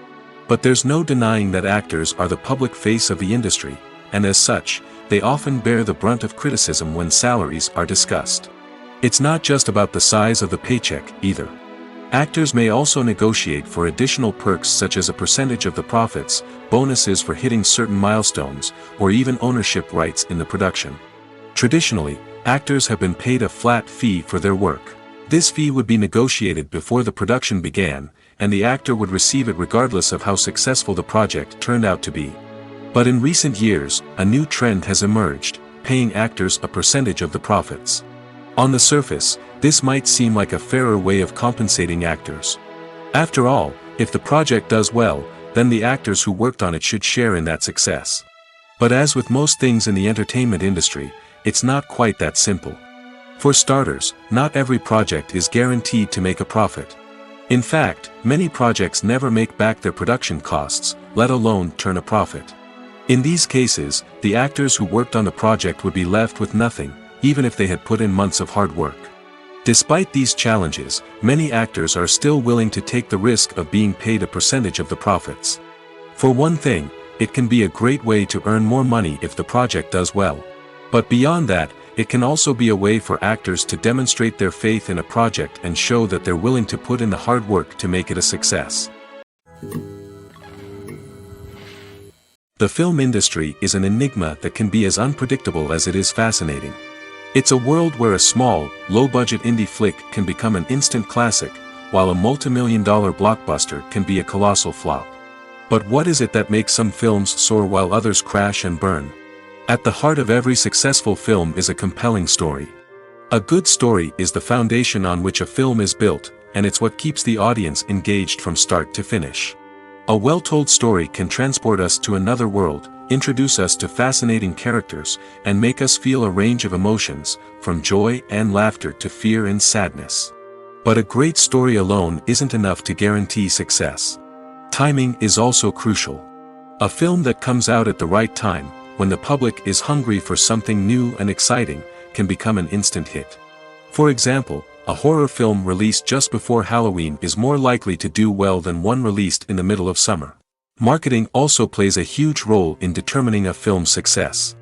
But there's no denying that actors are the public face of the industry, and as such, they often bear the brunt of criticism when salaries are discussed. It's not just about the size of the paycheck, either. Actors may also negotiate for additional perks such as a percentage of the profits, bonuses for hitting certain milestones, or even ownership rights in the production. Traditionally, actors have been paid a flat fee for their work. This fee would be negotiated before the production began, and the actor would receive it regardless of how successful the project turned out to be. But in recent years, a new trend has emerged, paying actors a percentage of the profits. On the surface, this might seem like a fairer way of compensating actors. After all, if the project does well, then the actors who worked on it should share in that success. But as with most things in the entertainment industry, it's not quite that simple. For starters, not every project is guaranteed to make a profit. In fact, many projects never make back their production costs, let alone turn a profit. In these cases, the actors who worked on the project would be left with nothing, even if they had put in months of hard work. Despite these challenges, many actors are still willing to take the risk of being paid a percentage of the profits. For one thing, it can be a great way to earn more money if the project does well. But beyond that, it can also be a way for actors to demonstrate their faith in a project and show that they're willing to put in the hard work to make it a success. The film industry is an enigma that can be as unpredictable as it is fascinating. It's a world where a small, low-budget indie flick can become an instant classic, while a multi-million-dollar blockbuster can be a colossal flop. But what is it that makes some films soar while others crash and burn? At the heart of every successful film is a compelling story. A good story is the foundation on which a film is built, and it's what keeps the audience engaged from start to finish. A well-told story can transport us to another world, introduce us to fascinating characters, and make us feel a range of emotions, from joy and laughter to fear and sadness. But a great story alone isn't enough to guarantee success. Timing is also crucial. A film that comes out at the right time, when the public is hungry for something new and exciting, can become an instant hit. For example, A horror film released just before Halloween is more likely to do well than one released in the middle of summer. Marketing also plays a huge role in determining a film's success.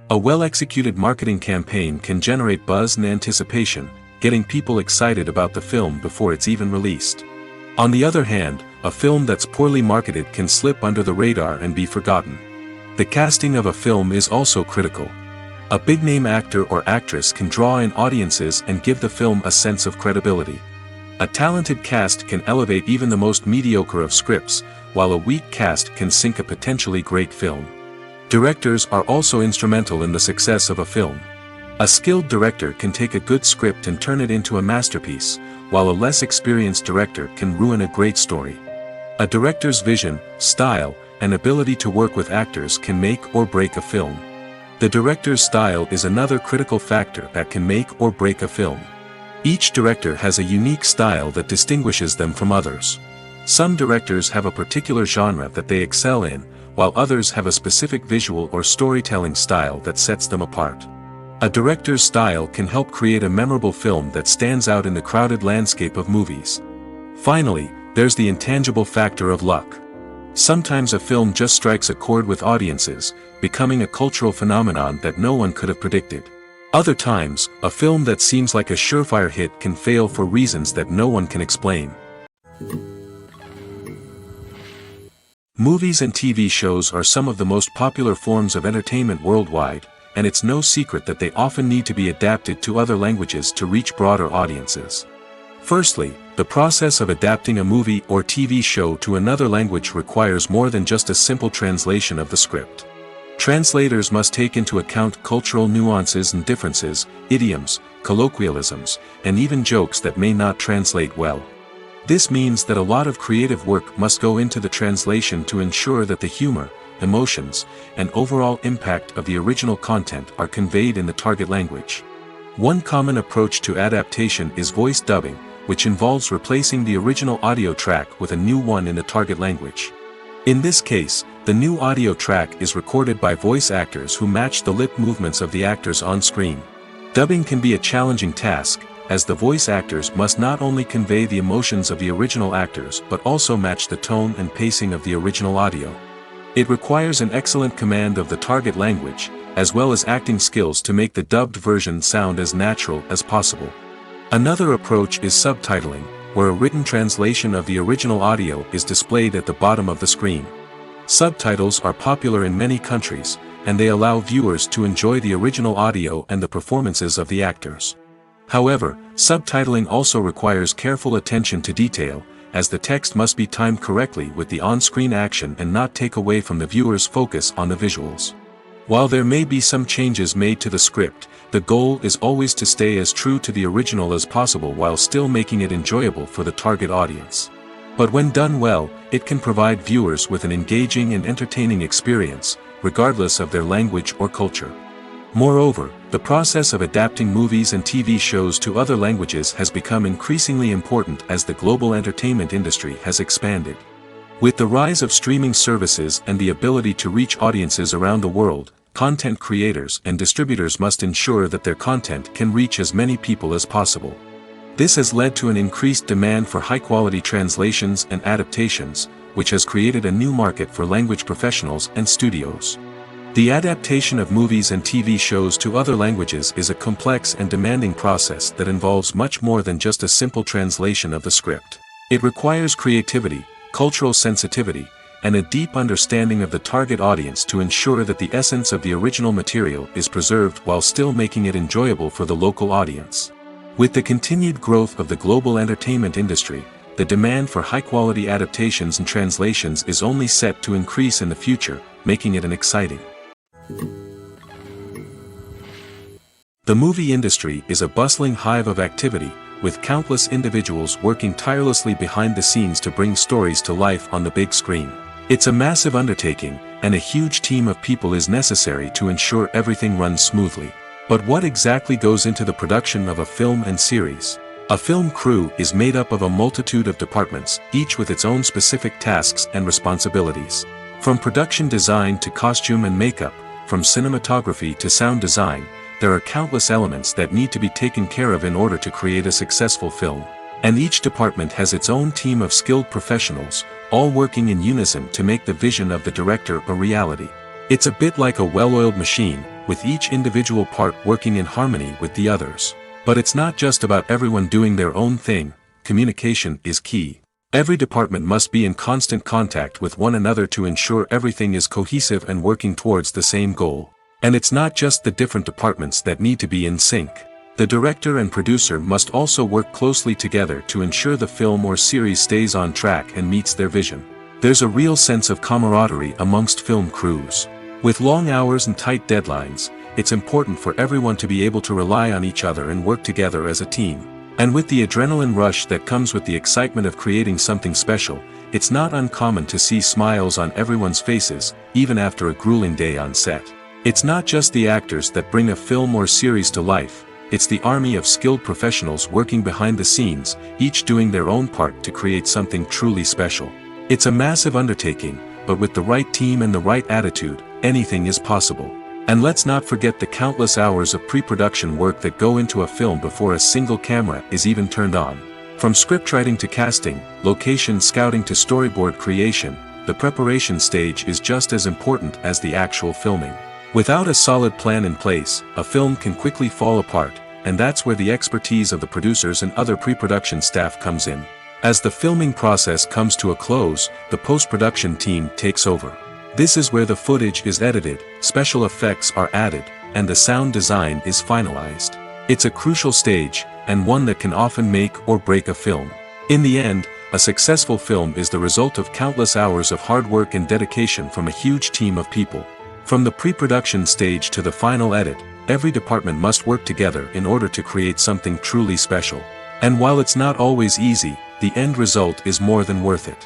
A well-executed marketing campaign can generate buzz and anticipation, getting people excited about the film before it's even released. On the other hand, a film that's poorly marketed can slip under the radar and be forgotten. The casting of a film is also critical. A big-name actor or actress can draw in audiences and give the film a sense of credibility. A talented cast can elevate even the most mediocre of scripts, while a weak cast can sink a potentially great film. Directors are also instrumental in the success of a film. A skilled director can take a good script and turn it into a masterpiece, while a less experienced director can ruin a great story. A director's vision, style, and ability to work with actors can make or break a film. The director's style is another critical factor that can make or break a film. Each director has a unique style that distinguishes them from others. Some directors have a particular genre that they excel in, while others have a specific visual or storytelling style that sets them apart. A director's style can help create a memorable film that stands out in the crowded landscape of movies. Finally, there's the intangible factor of luck. Sometimes a film just strikes a chord with audiences, becoming a cultural phenomenon that no one could have predicted. Other times, a film that seems like a surefire hit can fail for reasons that no one can explain. Movies and TV shows are some of the most popular forms of entertainment worldwide, and it's no secret that they often need to be adapted to other languages to reach broader audiences. Firstly, the process of adapting a movie or TV show to another language requires more than just a simple translation of the script. Translators must take into account cultural nuances and differences, idioms, colloquialisms, and even jokes that may not translate well. This means that a lot of creative work must go into the translation to ensure that the humor, emotions, and overall impact of the original content are conveyed in the target language. One common approach to adaptation is voice dubbing, which involves replacing the original audio track with a new one in the target language. In this case, the new audio track is recorded by voice actors who match the lip movements of the actors on screen. Dubbing can be a challenging task, as the voice actors must not only convey the emotions of the original actors but also match the tone and pacing of the original audio. It requires an excellent command of the target language, as well as acting skills to make the dubbed version sound as natural as possible. Another approach is subtitling, where a written translation of the original audio is displayed at the bottom of the screen. Subtitles are popular in many countries, and they allow viewers to enjoy the original audio and the performances of the actors. However, subtitling also requires careful attention to detail, as the text must be timed correctly with the on-screen action and not take away from the viewer's focus on the visuals. While there may be some changes made to the script, the goal is always to stay as true to the original as possible while still making it enjoyable for the target audience. But when done well, it can provide viewers with an engaging and entertaining experience, regardless of their language or culture. Moreover, the process of adapting movies and TV shows to other languages has become increasingly important as the global entertainment industry has expanded. With the rise of streaming services and the ability to reach audiences around the world, content creators and distributors must ensure that their content can reach as many people as possible. This has led to an increased demand for high-quality translations and adaptations, which has created a new market for language professionals and studios. The adaptation of movies and TV shows to other languages is a complex and demanding process that involves much more than just a simple translation of the script. It requires creativity, cultural sensitivity, and a deep understanding of the target audience to ensure that the essence of the original material is preserved while still making it enjoyable for the local audience. With the continued growth of the global entertainment industry, the demand for high-quality adaptations and translations is only set to increase in the future, making it an exciting. The movie industry is a bustling hive of activity, with countless individuals working tirelessly behind the scenes to bring stories to life on the big screen. It's a massive undertaking, and a huge team of people is necessary to ensure everything runs smoothly. But what exactly goes into the production of a film and series? A film crew is made up of a multitude of departments, each with its own specific tasks and responsibilities. From production design to costume and makeup, from cinematography to sound design, there are countless elements that need to be taken care of in order to create a successful film. And each department has its own team of skilled professionals, all working in unison to make the vision of the director a reality. It's a bit like a well-oiled machine, with each individual part working in harmony with the others. But it's not just about everyone doing their own thing. Communication is key. Every department must be in constant contact with one another to ensure everything is cohesive and working towards the same goal. And it's not just the different departments that need to be in sync. The director and producer must also work closely together to ensure the film or series stays on track and meets their vision. There's a real sense of camaraderie amongst film crews. With long hours and tight deadlines, it's important for everyone to be able to rely on each other and work together as a team. And with the adrenaline rush that comes with the excitement of creating something special, it's not uncommon to see smiles on everyone's faces, even after a grueling day on set. It's not just the actors that bring a film or series to life, it's the army of skilled professionals working behind the scenes, each doing their own part to create something truly special. It's a massive undertaking, but with the right team and the right attitude, anything is possible. And let's not forget the countless hours of pre-production work that go into a film before a single camera is even turned on. From scriptwriting to casting, location scouting to storyboard creation, the preparation stage is just as important as the actual filming. Without a solid plan in place, a film can quickly fall apart, and that's where the expertise of the producers and other pre-production staff comes in. As the filming process comes to a close, the post-production team takes over. This is where the footage is edited, special effects are added, and the sound design is finalized. It's a crucial stage, and one that can often make or break a film. In the end, a successful film is the result of countless hours of hard work and dedication from a huge team of people. From the pre-production stage to the final edit, every department must work together in order to create something truly special. And while it's not always easy, the end result is more than worth it.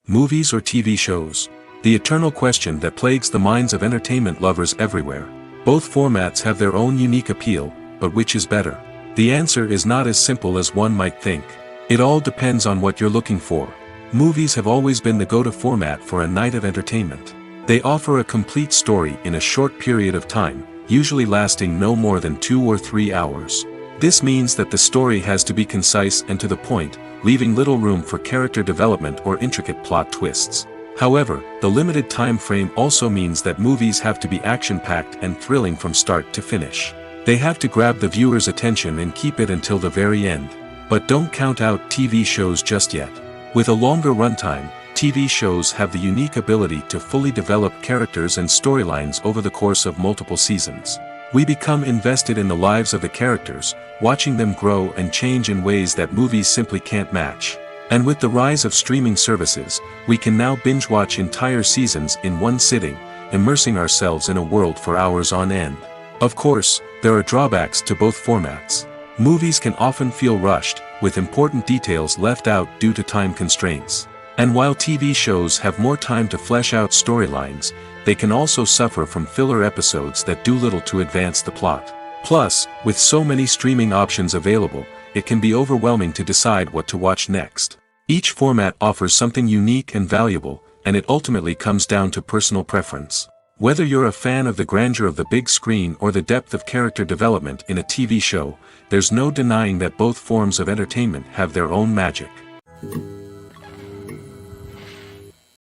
Movies or TV shows? The eternal question that plagues the minds of entertainment lovers everywhere. Both formats have their own unique appeal, but which is better? The answer is not as simple as one might think. It all depends on what you're looking for. Movies have always been the go-to format for a night of entertainment. They offer a complete story in a short period of time, usually lasting no more than 2 or 3 hours. This means that the story has to be concise and to the point, leaving little room for character development or intricate plot twists. However, the limited time frame also means that movies have to be action-packed and thrilling from start to finish. They have to grab the viewer's attention and keep it until the very end. But don't count out TV shows just yet. With a longer runtime, TV shows have the unique ability to fully develop characters and storylines over the course of multiple seasons. We become invested in the lives of the characters, watching them grow and change in ways that movies simply can't match. And with the rise of streaming services, we can now binge-watch entire seasons in one sitting, immersing ourselves in a world for hours on end. Of course, there are drawbacks to both formats. Movies can often feel rushed, with important details left out due to time constraints. And while TV shows have more time to flesh out storylines, they can also suffer from filler episodes that do little to advance the plot. Plus, with so many streaming options available, it can be overwhelming to decide what to watch next. Each format offers something unique and valuable, and it ultimately comes down to personal preference. Whether you're a fan of the grandeur of the big screen or the depth of character development in a TV show, there's no denying that both forms of entertainment have their own magic.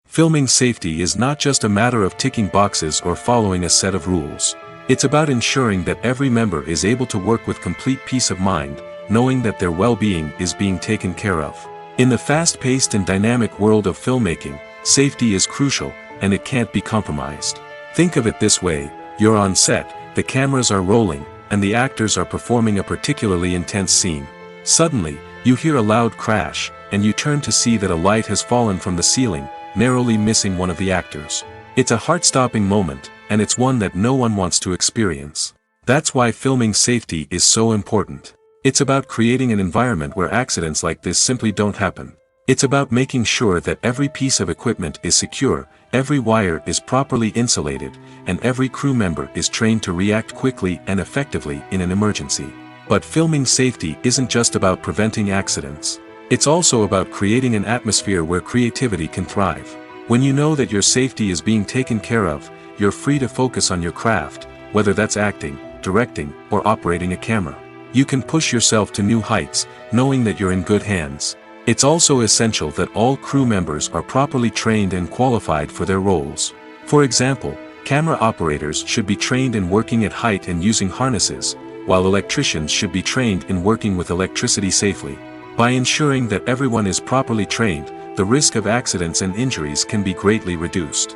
Filming safety is not just a matter of ticking boxes or following a set of rules. It's about ensuring that every member is able to work with complete peace of mind, knowing that their well-being is being taken care of. In the fast-paced and dynamic world of filmmaking, safety is crucial, and it can't be compromised. Think of it this way: you're on set, the cameras are rolling, and the actors are performing a particularly intense scene. Suddenly, you hear a loud crash, and you turn to see that a light has fallen from the ceiling, narrowly missing one of the actors. It's a heart-stopping moment, and it's one that no one wants to experience. That's why filming safety is so important. It's about creating an environment where accidents like this simply don't happen. It's about making sure that every piece of equipment is secure, every wire is properly insulated, and every crew member is trained to react quickly and effectively in an emergency. But filming safety isn't just about preventing accidents. It's also about creating an atmosphere where creativity can thrive. When you know that your safety is being taken care of, you're free to focus on your craft, whether that's acting, directing, or operating a camera. You can push yourself to new heights, knowing that you're in good hands. It's also essential that all crew members are properly trained and qualified for their roles. For example, camera operators should be trained in working at height and using harnesses, while electricians should be trained in working with electricity safely. By ensuring that everyone is properly trained, the risk of accidents and injuries can be greatly reduced.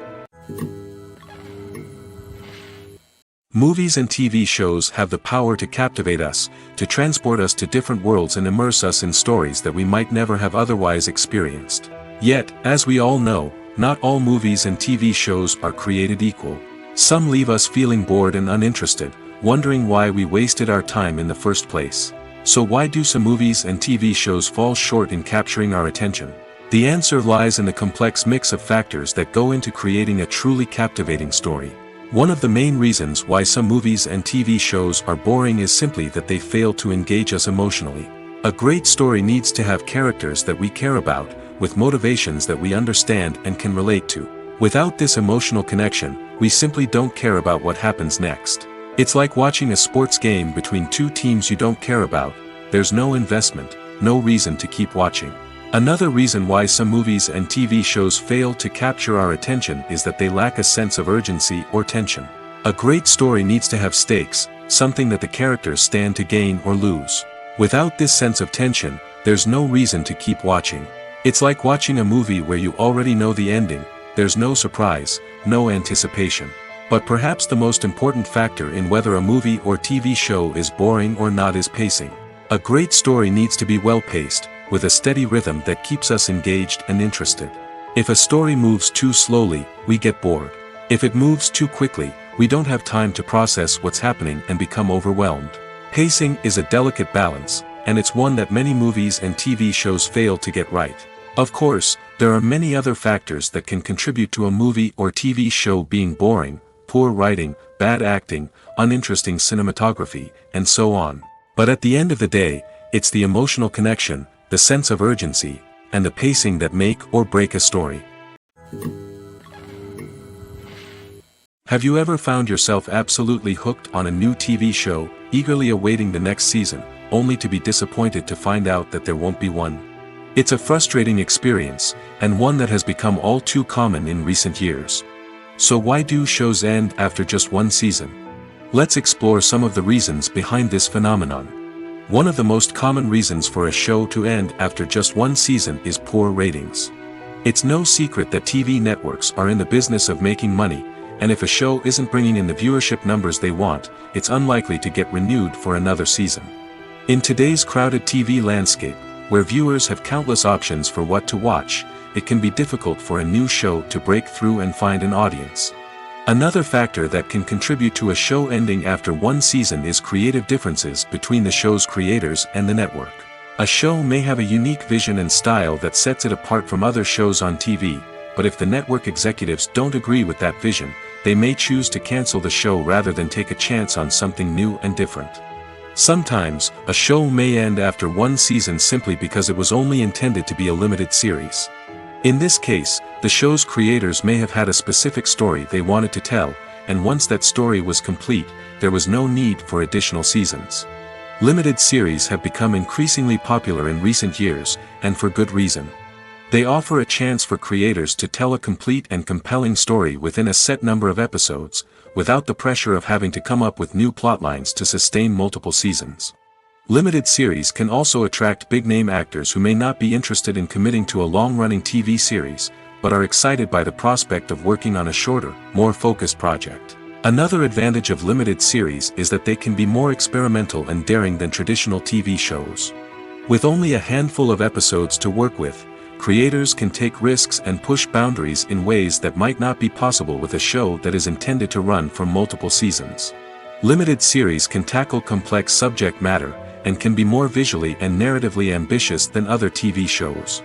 Movies and TV shows have the power to captivate us, to transport us to different worlds and immerse us in stories that we might never have otherwise experienced. Yet, as we all know, not all movies and TV shows are created equal. Some leave us feeling bored and uninterested, wondering why we wasted our time in the first place. So why do some movies and TV shows fall short in capturing our attention? The answer lies in the complex mix of factors that go into creating a truly captivating story. One of the main reasons why some movies and TV shows are boring is simply that they fail to engage us emotionally. A great story needs to have characters that we care about, with motivations that we understand and can relate to. Without this emotional connection, we simply don't care about what happens next. It's like watching a sports game between two teams you don't care about. There's no investment, no reason to keep watching. Another reason why some movies and TV shows fail to capture our attention is that they lack a sense of urgency or tension. A great story needs to have stakes, something that the characters stand to gain or lose. Without this sense of tension, there's no reason to keep watching. It's like watching a movie where you already know the ending, there's no surprise, no anticipation. But perhaps the most important factor in whether a movie or TV show is boring or not is pacing. A great story needs to be well-paced, with a steady rhythm that keeps us engaged and interested. If a story moves too slowly, we get bored. If it moves too quickly, we don't have time to process what's happening and become overwhelmed. Pacing is a delicate balance, and it's one that many movies and TV shows fail to get right. Of course, there are many other factors that can contribute to a movie or TV show being boring: poor writing, bad acting, uninteresting cinematography, and so on. But at the end of the day, it's the emotional connection, the sense of urgency, and the pacing that make or break a story. Have you ever found yourself absolutely hooked on a new TV show, eagerly awaiting the next season, only to be disappointed to find out that there won't be one? It's a frustrating experience, and one that has become all too common in recent years. So why do shows end after just one season? Let's explore some of the reasons behind this phenomenon. One of the most common reasons for a show to end after just one season is poor ratings. It's no secret that TV networks are in the business of making money, and if a show isn't bringing in the viewership numbers they want, it's unlikely to get renewed for another season. In today's crowded TV landscape, where viewers have countless options for what to watch, it can be difficult for a new show to break through and find an audience. Another factor that can contribute to a show ending after one season is creative differences between the show's creators and the network. A show may have a unique vision and style that sets it apart from other shows on TV, but if the network executives don't agree with that vision, they may choose to cancel the show rather than take a chance on something new and different. Sometimes, a show may end after one season simply because it was only intended to be a limited series. In this case, the show's creators may have had a specific story they wanted to tell, and once that story was complete, there was no need for additional seasons. Limited series have become increasingly popular in recent years, and for good reason. They offer a chance for creators to tell a complete and compelling story within a set number of episodes, without the pressure of having to come up with new plotlines to sustain multiple seasons. Limited series can also attract big-name actors who may not be interested in committing to a long-running TV series, but are excited by the prospect of working on a shorter, more focused project. Another advantage of limited series is that they can be more experimental and daring than traditional TV shows. With only a handful of episodes to work with, creators can take risks and push boundaries in ways that might not be possible with a show that is intended to run for multiple seasons. Limited series can tackle complex subject matter, and can be more visually and narratively ambitious than other TV shows.